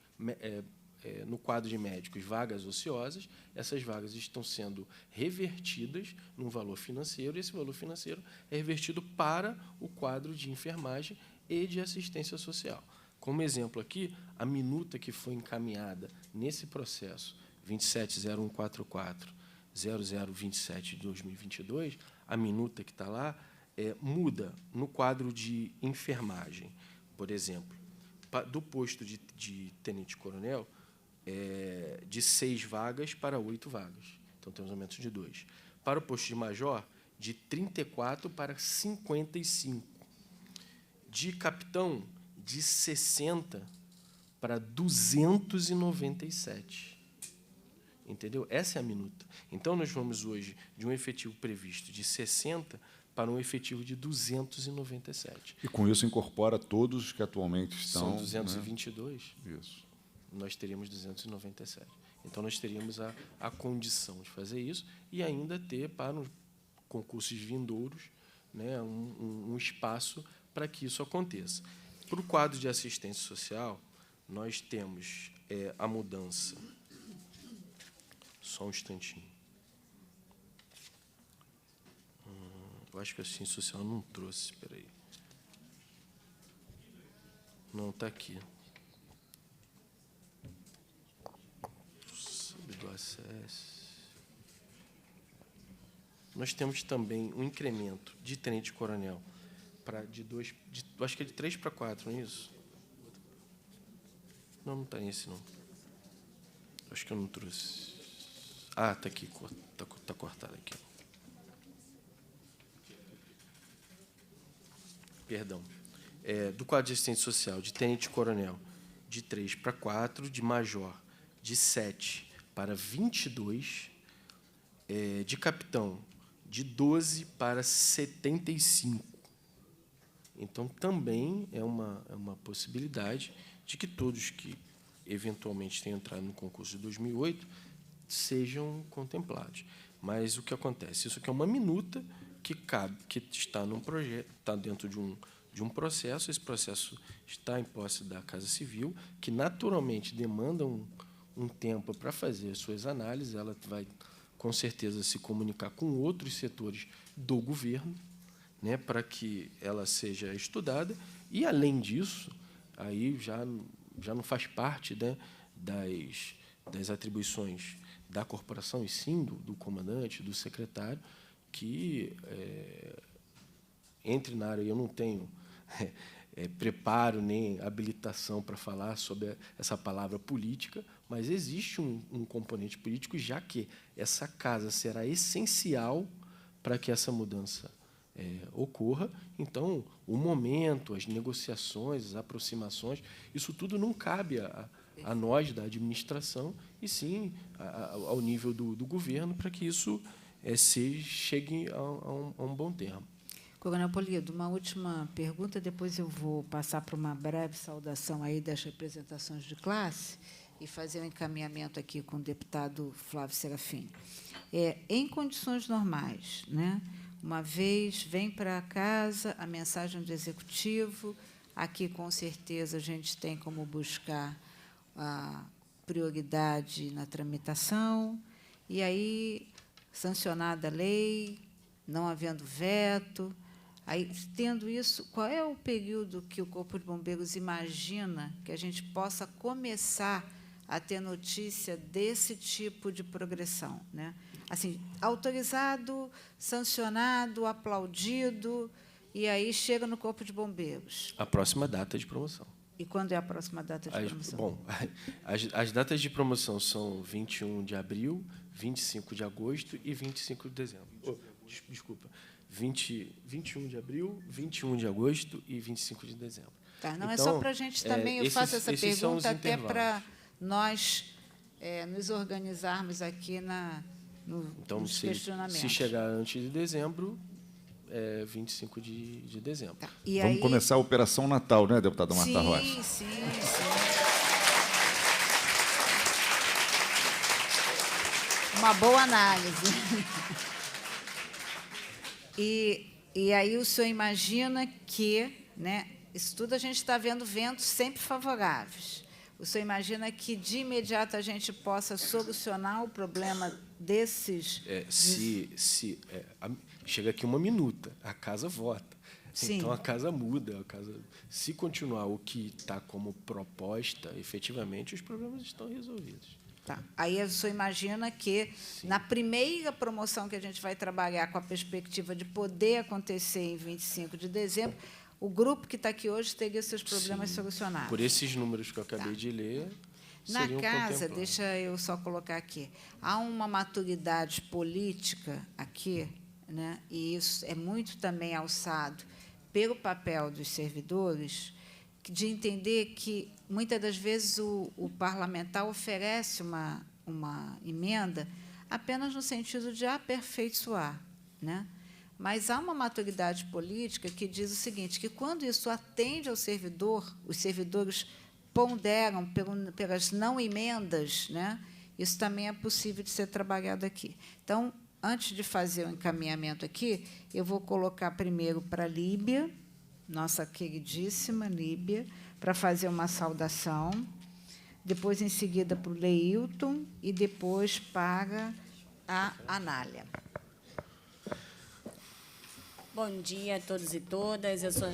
no quadro de médicos, vagas ociosas. Essas vagas estão sendo revertidas num valor financeiro, e esse valor financeiro é revertido para o quadro de enfermagem e de assistência social. Como exemplo aqui, a minuta que foi encaminhada nesse processo 270144-0027 de 2022, a minuta que está lá, muda no quadro de enfermagem. Por exemplo, do posto de tenente-coronel, de 6 vagas para 8 vagas. Então, temos um aumento de 2. Para o posto de major, de 34 para 55. De capitão, de 60 para 297. Entendeu? Essa é a minuta. Então, nós vamos hoje de um efetivo previsto de 60 para um efetivo de 297. E, com isso, incorpora todos os que atualmente estão... São 222. Né? Isso. Nós teríamos 297. Então, nós teríamos a condição de fazer isso e ainda ter, para os concursos vindouros, né, um espaço para que isso aconteça. Para o quadro de assistência social, nós temos a mudança. Só um instantinho. Eu acho que a assistência social não trouxe. Espera aí. Não, está aqui. Do acesso. Nós temos também um incremento de tenente-coronel acho que é de 3 para 4, não é isso? Não está nesse, não. Acho que eu não trouxe. Ah, está aqui, está cortado aqui. Perdão. Do quadro de assistência social, de tenente-coronel, de 3 para 4, de major, de 7 para 22, de capitão, de 12 para 75. Então, também é uma possibilidade de que todos que eventualmente tenham entrado no concurso de 2008 sejam contemplados. Mas o que acontece? Isso aqui é uma minuta que está num projeto, está dentro de um processo. Esse processo está em posse da Casa Civil, que naturalmente demanda um tempo para fazer as suas análises. Ela vai, com certeza, se comunicar com outros setores do governo, né, para que ela seja estudada. E, além disso, aí já não faz parte, né, das atribuições da corporação, e sim do comandante, do secretário, que entre na área. Eu não tenho preparo nem habilitação para falar sobre essa palavra política, mas existe um componente político, já que essa casa será essencial para que essa mudança ocorra. Então, o momento, as negociações, as aproximações, isso tudo não cabe a nós da administração, e sim ao nível do governo, para que isso chegue a um bom termo. Coronel Polido, uma última pergunta, depois eu vou passar para uma breve saudação aí das representações de classe e fazer um encaminhamento aqui com o deputado Flávio Serafim. Em condições normais, né, uma vez vem para casa a mensagem do Executivo, aqui, com certeza, a gente tem como buscar a prioridade na tramitação, e aí, sancionada a lei, não havendo veto, aí, tendo isso, qual é o período que o Corpo de Bombeiros imagina que a gente possa começar a ter notícia desse tipo de progressão, né? Assim, autorizado, sancionado, aplaudido, e aí chega no Corpo de Bombeiros. A próxima data de promoção. E quando é a próxima data de promoção? Bom, as datas de promoção são 21 de abril, 25 de agosto e 25 de dezembro. Desculpa. 21 de abril, 21 de agosto e 25 de dezembro. Tá, não, é Então, só para a gente também, eu faço essa esses são os pergunta até intervalos. para nós nos organizarmos aqui Então, nos questionamentos. se chegar antes de dezembro, é 25 de dezembro. Tá, e Vamos aí, começar a Operação Natal, né, deputada Marta Rocha? sim, sim. Uma boa análise. E aí o senhor imagina que, né, isso tudo a gente está vendo ventos sempre favoráveis. O senhor imagina que, de imediato, a gente possa solucionar o problema desses... Chega aqui uma minuta, a casa vota. Sim. Então, a casa muda. Se continuar o que está como proposta, efetivamente, os problemas estão resolvidos. Tá. Aí o senhor imagina que, na primeira promoção que a gente vai trabalhar com a perspectiva de poder acontecer em 25 de dezembro, o grupo que está aqui hoje teria seus problemas solucionados. Por esses números que eu acabei de ler, Na seriam casa, contemplados. deixa eu só colocar aqui, há uma maturidade política aqui, né, e isso é muito também alçado pelo papel dos servidores, de entender que, muitas das vezes, o parlamentar oferece uma emenda apenas no sentido de aperfeiçoar, né? Mas há uma maturidade política que diz o seguinte, que, quando isso atende ao servidor, os servidores ponderam pelas não emendas, né? Isso também é possível de ser trabalhado aqui. Então, antes de fazer o encaminhamento aqui, eu vou colocar primeiro para a Líbia, nossa queridíssima Líbia, para fazer uma saudação, depois, em seguida, para o Leilton e depois para a Anália. Bom dia a todos e todas. Eu sou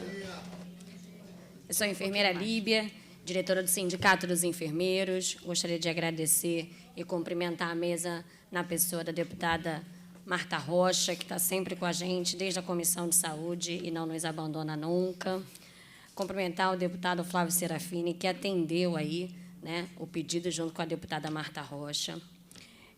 a enfermeira Líbia, diretora do Sindicato dos Enfermeiros. Gostaria de agradecer e cumprimentar a mesa na pessoa da deputada Marta Rocha, que está sempre com a gente desde a Comissão de Saúde e não nos abandona nunca. Cumprimentar o deputado Flávio Serafini, que atendeu aí, né, o pedido junto com a deputada Marta Rocha.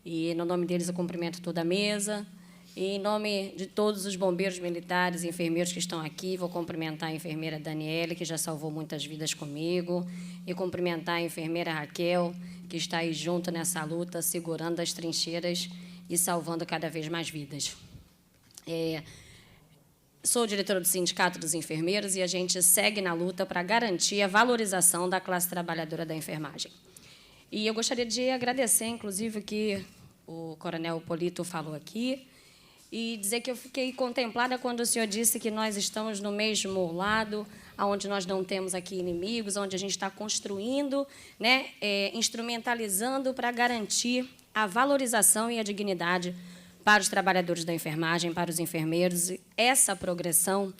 E, no nome deles, eu cumprimento toda a mesa. E, em nome de todos os bombeiros militares e enfermeiros que estão aqui, vou cumprimentar a enfermeira Daniele, que já salvou muitas vidas comigo, e cumprimentar a enfermeira Raquel, que está aí junto nessa luta, segurando as trincheiras e salvando cada vez mais vidas. Sou diretora do Sindicato dos Enfermeiros e a gente segue na luta para garantir a valorização da classe trabalhadora da enfermagem. E eu gostaria de agradecer, inclusive, o que o coronel Polito falou aqui, e dizer que eu fiquei contemplada quando o senhor disse que nós estamos no mesmo lado, onde nós não temos aqui inimigos, onde a gente está construindo, né, instrumentalizando para garantir a valorização e a dignidade para os trabalhadores da enfermagem, para os enfermeiros. E essa progressão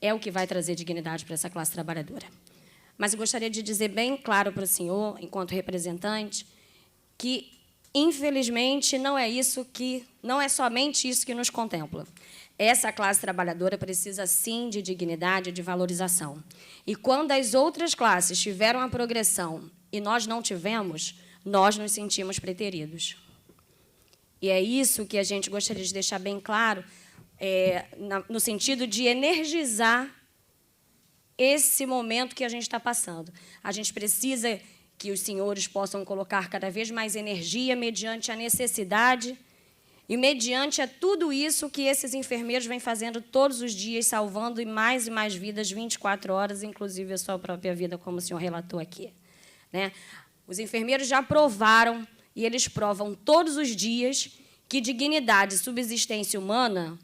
é o que vai trazer dignidade para essa classe trabalhadora. Mas eu gostaria de dizer bem claro para o senhor, enquanto representante, que, infelizmente, não é somente isso que nos contempla. Essa classe trabalhadora precisa, sim, de dignidade e de valorização. E, quando as outras classes tiveram a progressão e nós não tivemos, nós nos sentimos preteridos. E é isso que a gente gostaria de deixar bem claro, no sentido de energizar esse momento que a gente está passando. A gente precisa que os senhores possam colocar cada vez mais energia mediante a necessidade e mediante a tudo isso que esses enfermeiros vêm fazendo todos os dias, salvando mais e mais vidas, 24 horas, inclusive a sua própria vida, como o senhor relatou aqui, né? Os enfermeiros já provaram, e eles provam todos os dias, que dignidade e subsistência humana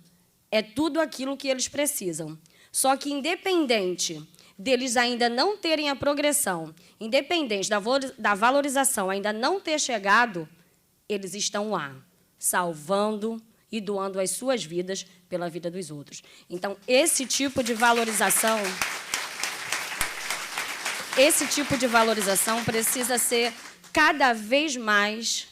é tudo aquilo que eles precisam. Só que, independente deles ainda não terem a progressão, independente da valorização ainda não ter chegado, eles estão lá, salvando e doando as suas vidas pela vida dos outros. Então, esse tipo de valorização precisa ser cada vez mais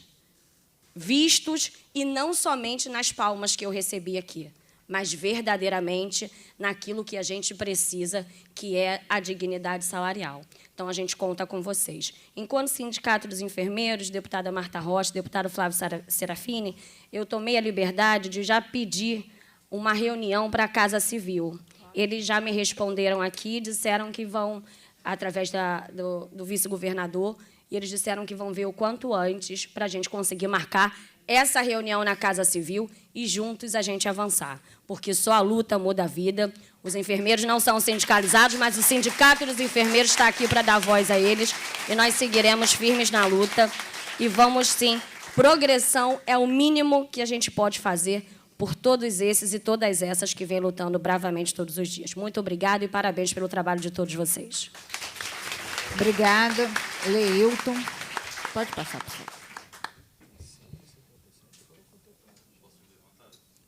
vistos, e não somente nas palmas que eu recebi aqui, mas verdadeiramente naquilo que a gente precisa, que é a dignidade salarial. Então, a gente conta com vocês. Enquanto Sindicato dos Enfermeiros, deputada Marta Rocha, deputado Flávio Serafini, eu tomei a liberdade de já pedir uma reunião para a Casa Civil. Eles já me responderam aqui, disseram que vão através do vice-governador, e eles disseram que vão ver o quanto antes para a gente conseguir marcar essa reunião na Casa Civil e juntos a gente avançar, porque só a luta muda a vida. Os enfermeiros não são sindicalizados, mas o Sindicato dos Enfermeiros está aqui para dar voz a eles, e nós seguiremos firmes na luta, e vamos, sim, progressão é o mínimo que a gente pode fazer por todos esses e todas essas que vêm lutando bravamente todos os dias. Muito obrigada e parabéns pelo trabalho de todos vocês. Obrigada. Leilton. Pode passar, por favor.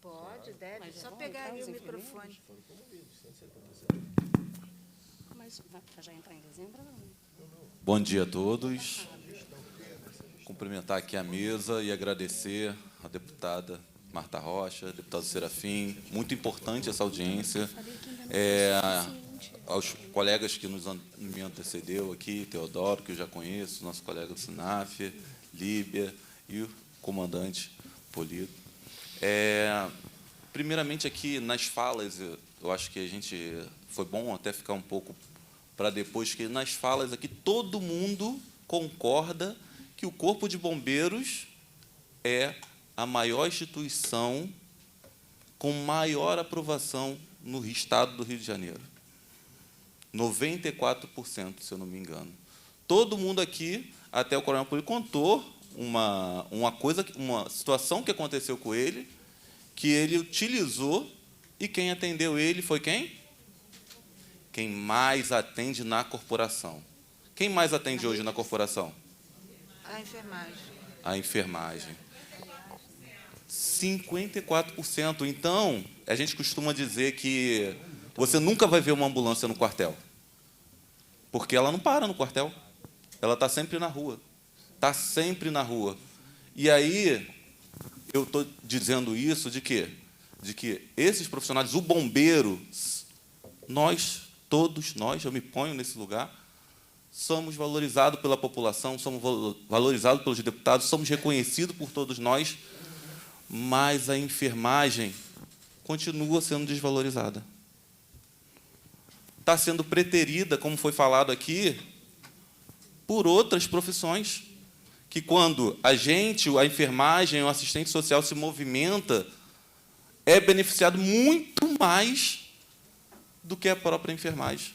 Pode, deve. Só pegar aí o microfone. Mas já entrar em dezembro? Bom dia a todos. Cumprimentar aqui a mesa e agradecer à deputada Marta Rocha, deputado Serafim. Muito importante essa audiência. Aos colegas que me antecedeu aqui, Teodoro, que eu já conheço, nosso colega do SINAF, Líbia e o comandante Polido. Primeiramente, aqui nas falas, eu acho que a gente foi bom até ficar um pouco para depois, que nas falas aqui todo mundo concorda que o Corpo de Bombeiros é a maior instituição com maior aprovação no estado do Rio de Janeiro. 94%, se eu não me engano. Todo mundo aqui, até o coronel Polido, contou uma situação que aconteceu com ele, que ele utilizou, e quem atendeu ele foi quem? Quem mais atende na corporação. Quem mais atende hoje na corporação? A enfermagem. A enfermagem. 54%. Então, a gente costuma dizer que você nunca vai ver uma ambulância no quartel, porque ela não para no quartel. Ela está sempre na rua. Está sempre na rua. E aí, eu estou dizendo isso de quê? De que esses profissionais, o bombeiro, todos nós, eu me ponho nesse lugar, somos valorizados pela população, somos valorizados pelos deputados, somos reconhecidos por todos nós, mas a enfermagem continua sendo desvalorizada. Está sendo preterida, como foi falado aqui, por outras profissões, que quando a enfermagem, o assistente social se movimenta, é beneficiado muito mais do que a própria enfermagem.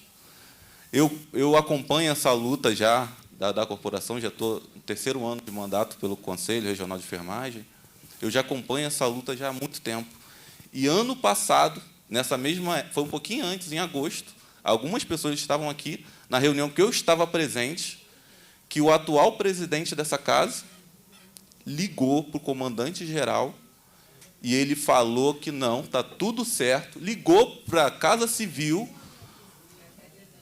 Eu acompanho essa luta já da corporação, já estou no 3º ano de mandato pelo Conselho Regional de Enfermagem, eu já acompanho essa luta já há muito tempo. E ano passado, foi um pouquinho antes, em agosto, algumas pessoas estavam aqui na reunião que eu estava presente, que o atual presidente dessa casa ligou para o comandante-geral e ele falou que não, está tudo certo, ligou para a Casa Civil,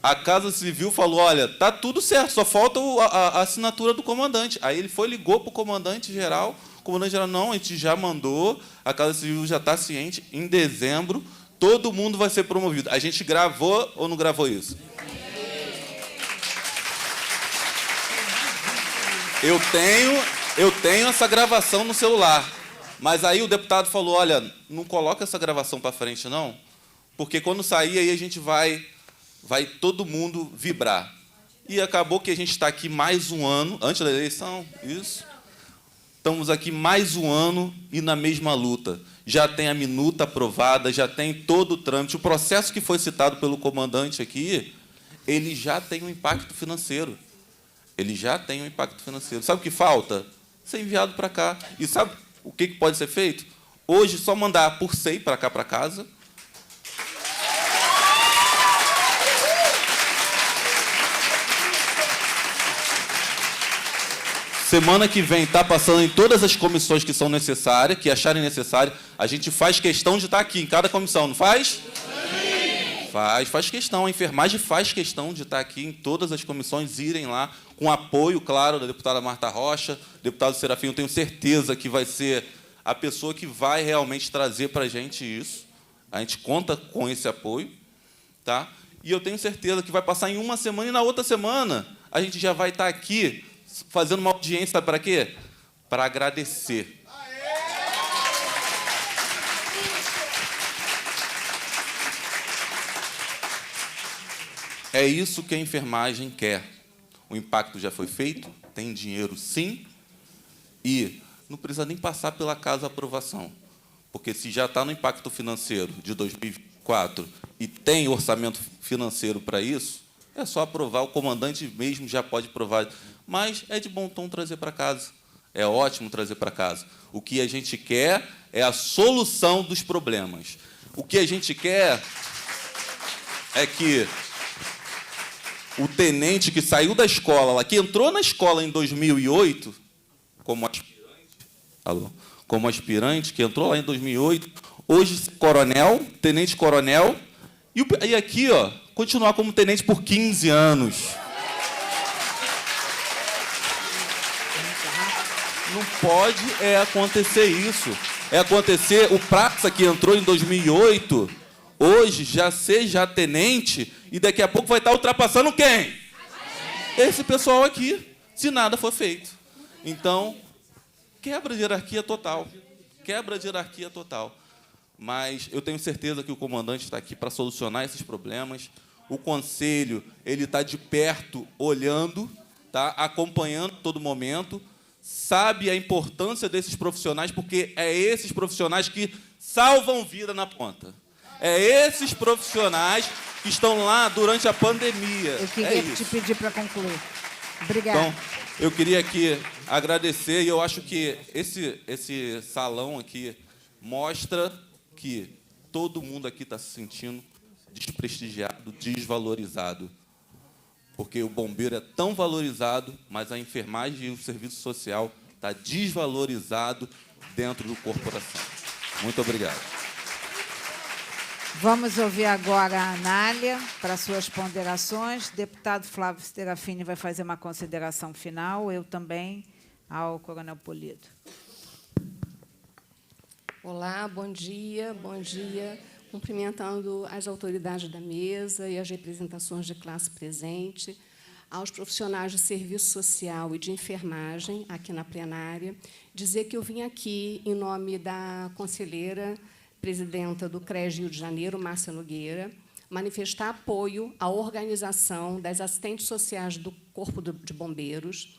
a Casa Civil falou, olha, está tudo certo, só falta a assinatura do comandante. Aí ele ligou para o comandante-geral, o comandante-geral, não, a gente já mandou, a Casa Civil já está ciente, em dezembro, todo mundo vai ser promovido. A gente gravou ou não gravou isso? Eu tenho essa gravação no celular, mas aí o deputado falou, olha, não coloca essa gravação para frente, não, porque quando sair, aí a gente vai todo mundo vibrar. E acabou que a gente está aqui mais um ano, antes da eleição, isso. Estamos aqui mais um ano e na mesma luta. Já tem a minuta aprovada, já tem todo o trâmite. O processo que foi citado pelo comandante aqui, ele já tem um impacto financeiro. Ele já tem um impacto financeiro. Sabe o que falta? Ser enviado para cá. E sabe o que pode ser feito? Hoje, só mandar por SEI para cá, para casa. Semana que vem está passando em todas as comissões que são necessárias, que acharem necessário. A gente faz questão de estar aqui em cada comissão, não faz? Sim. Faz questão. A enfermagem faz questão de estar aqui em todas as comissões, irem lá, com apoio, claro, da deputada Marta Rocha, deputado Serafim. Eu tenho certeza que vai ser a pessoa que vai realmente trazer para a gente isso. A gente conta com esse apoio, tá? E eu tenho certeza que vai passar em uma semana e na outra semana a gente já vai estar aqui fazendo uma audiência para quê? Para agradecer. É isso que a enfermagem quer. O impacto já foi feito, tem dinheiro sim, e não precisa nem passar pela casa aprovação, porque se já está no impacto financeiro de 2024 e tem orçamento financeiro para isso, é só aprovar, o comandante mesmo já pode aprovar. Mas é de bom tom trazer para casa. É ótimo trazer para casa. O que a gente quer é a solução dos problemas. O que a gente quer é que o tenente que saiu da escola, lá, que entrou na escola em 2008, como aspirante, que entrou lá em 2008, hoje coronel, tenente-coronel, e aqui, ó, continuar como tenente por 15 anos. Não pode acontecer isso. Acontecer o praça que entrou em 2008, hoje já seja tenente, e daqui a pouco vai estar ultrapassando quem? Esse pessoal aqui, se nada for feito. Então, quebra de hierarquia total. Quebra de hierarquia total. Mas eu tenho certeza que o comandante está aqui para solucionar esses problemas. O conselho ele está de perto, olhando, tá, acompanhando todo momento, sabe a importância desses profissionais, porque é esses profissionais que salvam vida na ponta. É esses profissionais que estão lá durante a pandemia. Eu queria te pedir para concluir. Obrigada. Então, eu queria aqui agradecer, e eu acho que esse salão aqui mostra que todo mundo aqui está se sentindo desprestigiado, desvalorizado. Porque o bombeiro é tão valorizado, mas a enfermagem e o serviço social está desvalorizado dentro do corporação. Muito obrigado. Vamos ouvir agora a Anália para suas ponderações. Deputado Flávio Serafini vai fazer uma consideração final, eu também, ao Coronel Polido. Olá, bom dia, bom dia. Cumprimentando as autoridades da mesa e as representações de classe presente, aos profissionais de serviço social e de enfermagem aqui na plenária, dizer que eu vim aqui em nome da conselheira presidenta do CRES Rio de Janeiro, Márcia Nogueira, manifestar apoio à organização das assistentes sociais do Corpo de Bombeiros,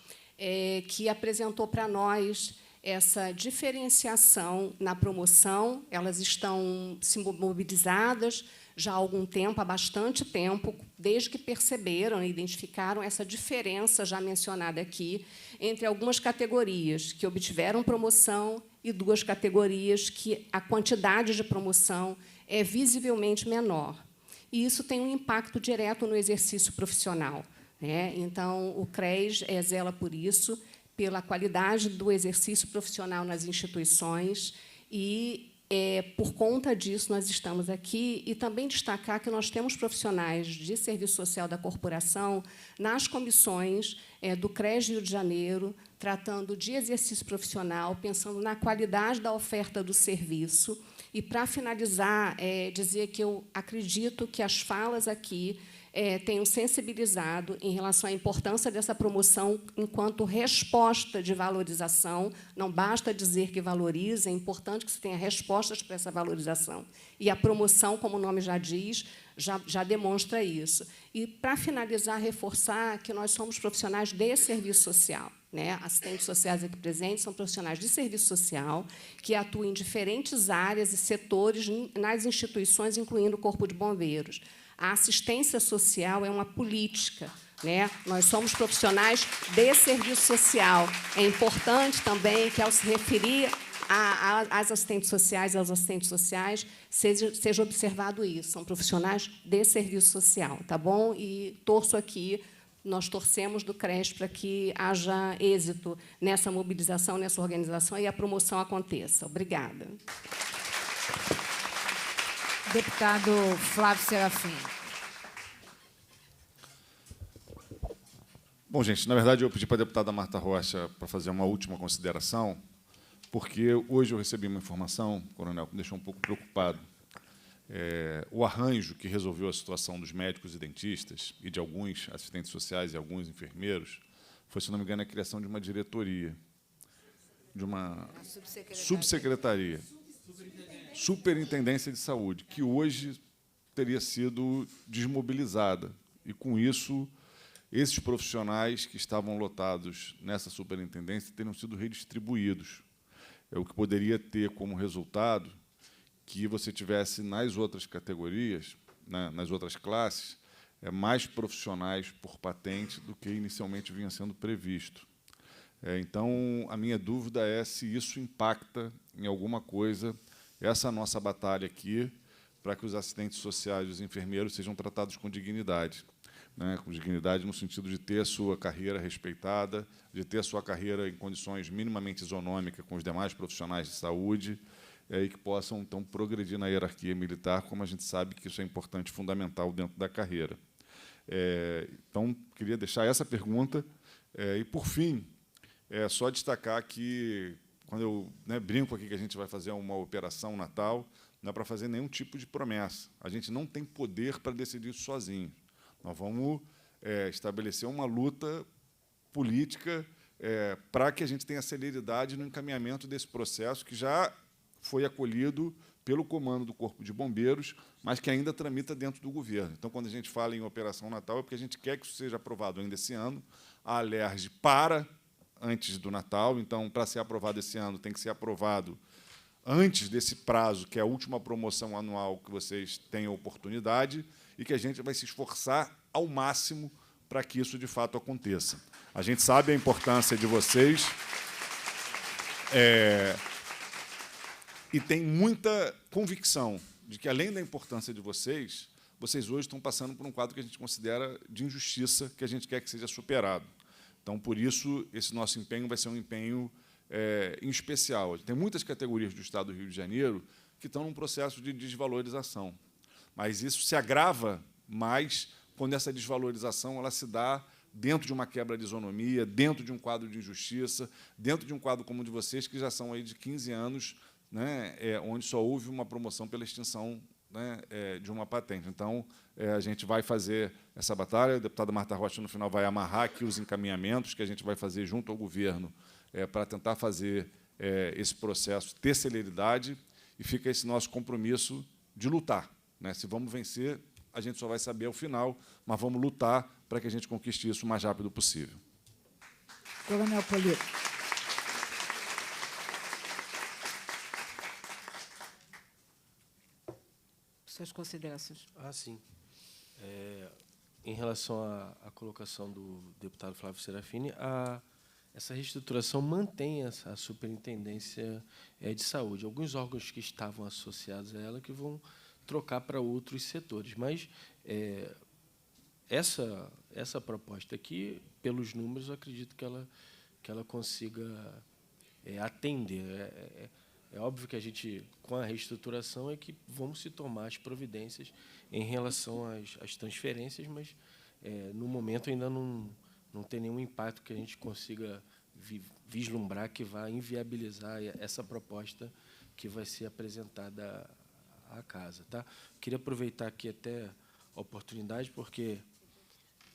que apresentou para nós essa diferenciação na promoção. Elas estão se mobilizadas já há algum tempo, há bastante tempo, desde que perceberam e identificaram essa diferença já mencionada aqui entre algumas categorias que obtiveram promoção e duas categorias que a quantidade de promoção é visivelmente menor. E isso tem um impacto direto no exercício profissional, né? Então, o CRES zela por isso, pela qualidade do exercício profissional nas instituições, e, por conta disso, nós estamos aqui. E também destacar que nós temos profissionais de serviço social da corporação nas comissões do CRES Rio de Janeiro, tratando de exercício profissional, pensando na qualidade da oferta do serviço. E, para finalizar, dizer que eu acredito que as falas aqui tenham sensibilizado em relação à importância dessa promoção enquanto resposta de valorização. Não basta dizer que valoriza, é importante que se tenha respostas para essa valorização. E a promoção, como o nome já diz, já demonstra isso. E, para finalizar, reforçar que nós somos profissionais de serviço social, né? Assistentes sociais aqui presentes são profissionais de serviço social que atuam em diferentes áreas e setores nas instituições, incluindo o Corpo de Bombeiros. A assistência social é uma política, né? Nós somos profissionais de serviço social. É importante também que, ao se referir às assistentes sociais, aos assistentes sociais, seja observado isso. São profissionais de serviço social, tá bom? E torço aqui, nós torcemos do CRES para que haja êxito nessa mobilização, nessa organização, e a promoção aconteça. Obrigada. Deputado Flávio Serafini. Bom, gente, na verdade, eu pedi para a deputada Marta Rocha para fazer uma última consideração, porque hoje eu recebi uma informação, coronel, que me deixou um pouco preocupado. O arranjo que resolveu a situação dos médicos e dentistas e de alguns assistentes sociais e alguns enfermeiros foi, se não me engano, a criação de uma diretoria, de uma subsecretaria, superintendência de saúde, que hoje teria sido desmobilizada. E, com isso, esses profissionais que estavam lotados nessa superintendência teriam sido redistribuídos. É o que poderia ter como resultado que você tivesse, nas outras categorias, né, nas outras classes, mais profissionais por patente do que inicialmente vinha sendo previsto. Então, a minha dúvida é se isso impacta em alguma coisa essa nossa batalha aqui para que os assistentes sociais e os enfermeiros sejam tratados com dignidade. Né, com dignidade no sentido de ter a sua carreira respeitada, de ter a sua carreira em condições minimamente isonômicas com os demais profissionais de saúde, e que possam, então, progredir na hierarquia militar, como a gente sabe que isso é importante, fundamental dentro da carreira. Então, queria deixar essa pergunta. E, por fim, só destacar que, quando eu brinco aqui que a gente vai fazer uma operação Natal, não é para fazer nenhum tipo de promessa. A gente não tem poder para decidir isso sozinho. Nós vamos estabelecer uma luta política para que a gente tenha celeridade no encaminhamento desse processo, que já foi acolhido pelo comando do Corpo de Bombeiros, mas que ainda tramita dentro do governo. Então, quando a gente fala em Operação Natal, é porque a gente quer que isso seja aprovado ainda esse ano. A Alerj para antes do Natal, então, para ser aprovado esse ano, tem que ser aprovado antes desse prazo, que é a última promoção anual que vocês têm a oportunidade, e que a gente vai se esforçar ao máximo para que isso, de fato, aconteça. A gente sabe a importância de vocês, e tem muita convicção de que, além da importância de vocês, vocês hoje estão passando por um quadro que a gente considera de injustiça, que a gente quer que seja superado. Então, por isso, esse nosso empenho vai ser um empenho em especial. Tem muitas categorias do Estado do Rio de Janeiro que estão num processo de desvalorização, mas isso se agrava mais quando essa desvalorização ela se dá dentro de uma quebra de isonomia, dentro de um quadro de injustiça, dentro de um quadro como o de vocês, que já são aí de 15 anos, né, onde só houve uma promoção pela extinção, né, de uma patente. Então, a gente vai fazer essa batalha, a deputada Marta Rocha, no final, vai amarrar aqui os encaminhamentos que a gente vai fazer junto ao governo para tentar fazer esse processo ter celeridade, e fica esse nosso compromisso de lutar. Né? Se vamos vencer, a gente só vai saber ao final, mas vamos lutar para que a gente conquiste isso o mais rápido possível. Coronel Polito. Suas considerações. Sim. Em relação à colocação do deputado Flávio Serafini, essa reestruturação mantém a superintendência de saúde. Alguns órgãos que estavam associados a ela que vão trocar para outros setores, mas essa proposta aqui, pelos números, eu acredito que ela consiga atender. É óbvio que a gente, com a reestruturação, é que vamos se tomar as providências em relação às transferências, mas, no momento, ainda não tem nenhum impacto que a gente consiga vislumbrar que vai inviabilizar essa proposta que vai ser apresentada à casa. Tá? Queria aproveitar aqui até a oportunidade, porque,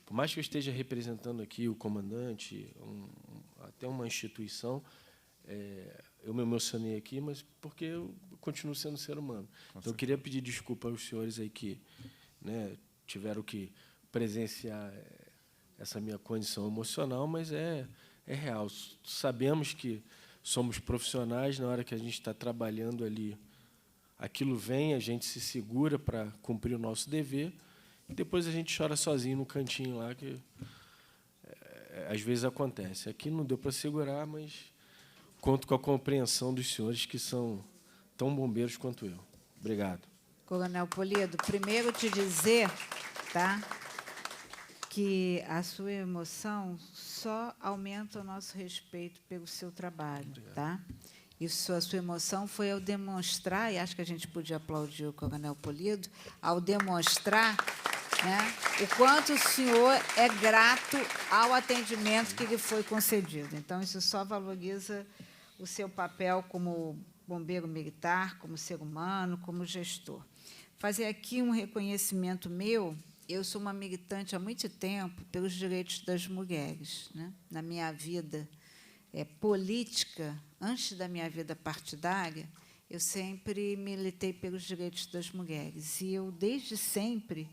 por mais que eu esteja representando aqui o comandante, até uma instituição, eu me emocionei aqui, mas porque eu continuo sendo ser humano. Então, eu queria pedir desculpa aos senhores aí que, né, tiveram que presenciar essa minha condição emocional, mas é real. Sabemos que somos profissionais, na hora que a gente está trabalhando ali, aquilo vem, a gente se segura para cumprir o nosso dever, e depois a gente chora sozinho no cantinho lá, que às vezes acontece. Aqui não deu para segurar, mas conto com a compreensão dos senhores, que são tão bombeiros quanto eu. Obrigado. Coronel Polido, primeiro te dizer, tá, que a sua emoção só aumenta o nosso respeito pelo seu trabalho. Tá? Isso, a sua emoção foi ao demonstrar, e acho que a gente podia aplaudir o Coronel Polido, ao demonstrar, né, o quanto o senhor é grato ao atendimento que lhe foi concedido. Então, isso só valoriza o seu papel como bombeiro militar, como ser humano, como gestor. Fazer aqui um reconhecimento meu. Eu sou uma militante há muito tempo pelos direitos das mulheres. Né? Na minha vida política, antes da minha vida partidária, eu sempre militei pelos direitos das mulheres. E eu, desde sempre,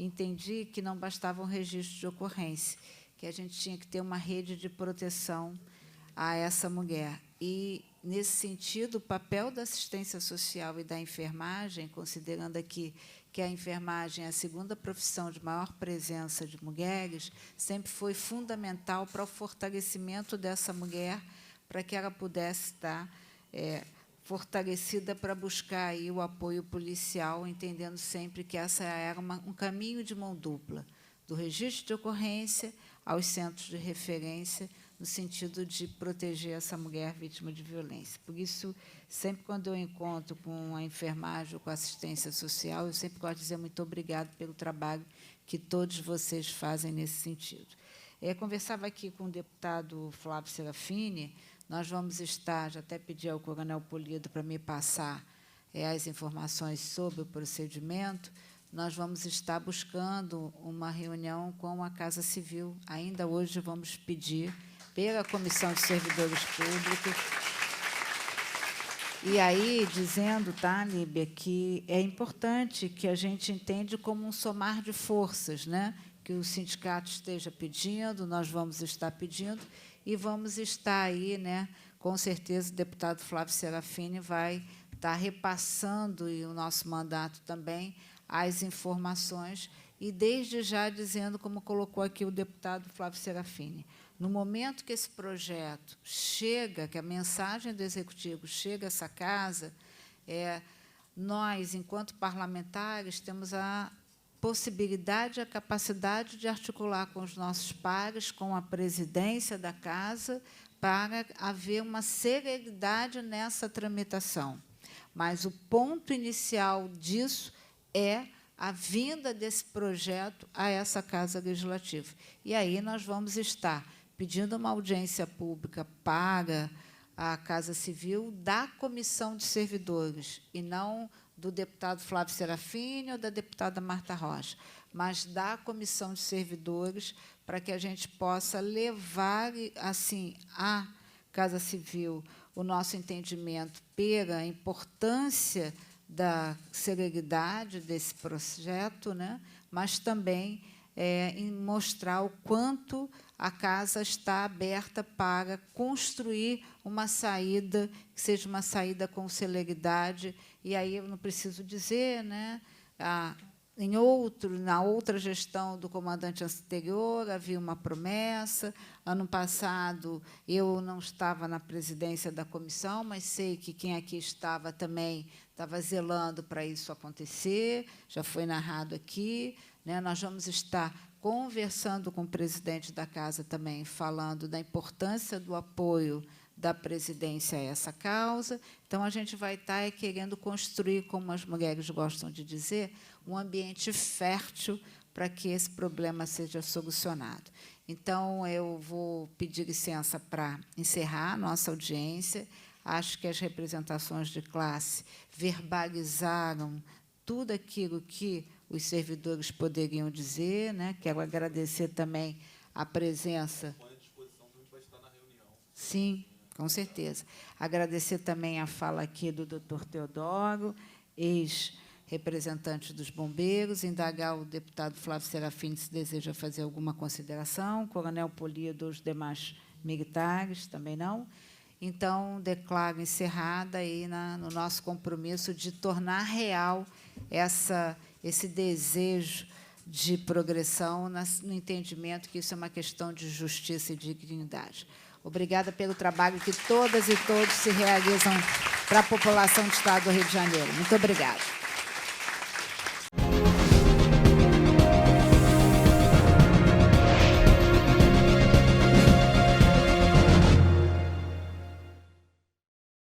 entendi que não bastava um registro de ocorrência, que a gente tinha que ter uma rede de proteção a essa mulher. E, nesse sentido, o papel da assistência social e da enfermagem, considerando aqui que a enfermagem é a segunda profissão de maior presença de mulheres, sempre foi fundamental para o fortalecimento dessa mulher, para que ela pudesse estar fortalecida para buscar aí o apoio policial, entendendo sempre que essa era um caminho de mão dupla, do registro de ocorrência aos centros de referência, no sentido de proteger essa mulher vítima de violência. Por isso, sempre quando eu encontro com a enfermagem ou com a assistência social, eu sempre gosto de dizer muito obrigado pelo trabalho que todos vocês fazem nesse sentido. Conversava aqui com o deputado Flávio Serafini, nós vamos estar, já até pedi ao coronel Polido para me passar as informações sobre o procedimento, nós vamos estar buscando uma reunião com a Casa Civil. Ainda hoje vamos pedir pela Comissão de Servidores Públicos. E aí, dizendo, tá, Líbia, que é importante que a gente entende como um somar de forças, né? Que o sindicato esteja pedindo, nós vamos estar pedindo, e vamos estar aí, né? Com certeza, o deputado Flávio Serafini vai estar repassando, e o nosso mandato também, as informações, e desde já dizendo, como colocou aqui o deputado Flávio Serafini, no momento que esse projeto chega, que a mensagem do Executivo chega a essa casa, nós, enquanto parlamentares, temos a possibilidade, a capacidade de articular com os nossos pares, com a presidência da casa, para haver uma celeridade nessa tramitação. Mas o ponto inicial disso é a vinda desse projeto a essa Casa Legislativa. E aí nós vamos estar pedindo uma audiência pública para a Casa Civil da Comissão de Servidores, e não do deputado Flávio Serafini ou da deputada Marta Rocha, mas da Comissão de Servidores, para que a gente possa levar, assim, à Casa Civil o nosso entendimento pela importância da celeridade desse projeto, né? Mas também em mostrar o quanto a casa está aberta para construir uma saída, que seja uma saída com celeridade. E aí eu não preciso dizer, né? Na outra gestão do comandante anterior, havia uma promessa. Ano passado, eu não estava na presidência da comissão, mas sei que quem aqui estava também estava zelando para isso acontecer, já foi narrado aqui, né? Nós vamos estar conversando com o presidente da casa também, falando da importância do apoio da presidência a essa causa. Então, a gente vai estar querendo construir, como as mulheres gostam de dizer, um ambiente fértil para que esse problema seja solucionado. Então, eu vou pedir licença para encerrar a nossa audiência. Acho que as representações de classe verbalizaram tudo aquilo que os servidores poderiam dizer, né? Quero agradecer também a presença. Sim, com certeza. Agradecer também a fala aqui do doutor Teodoro, ex-representante dos bombeiros, indagar o deputado Flávio Serafini se deseja fazer alguma consideração, coronel Polido, os demais militares, também não. Então, declaro encerrada aí no nosso compromisso de tornar real esse desejo de progressão, no entendimento que isso é uma questão de justiça e dignidade. Obrigada pelo trabalho que todas e todos se realizam para a população do Estado do Rio de Janeiro. Muito obrigada.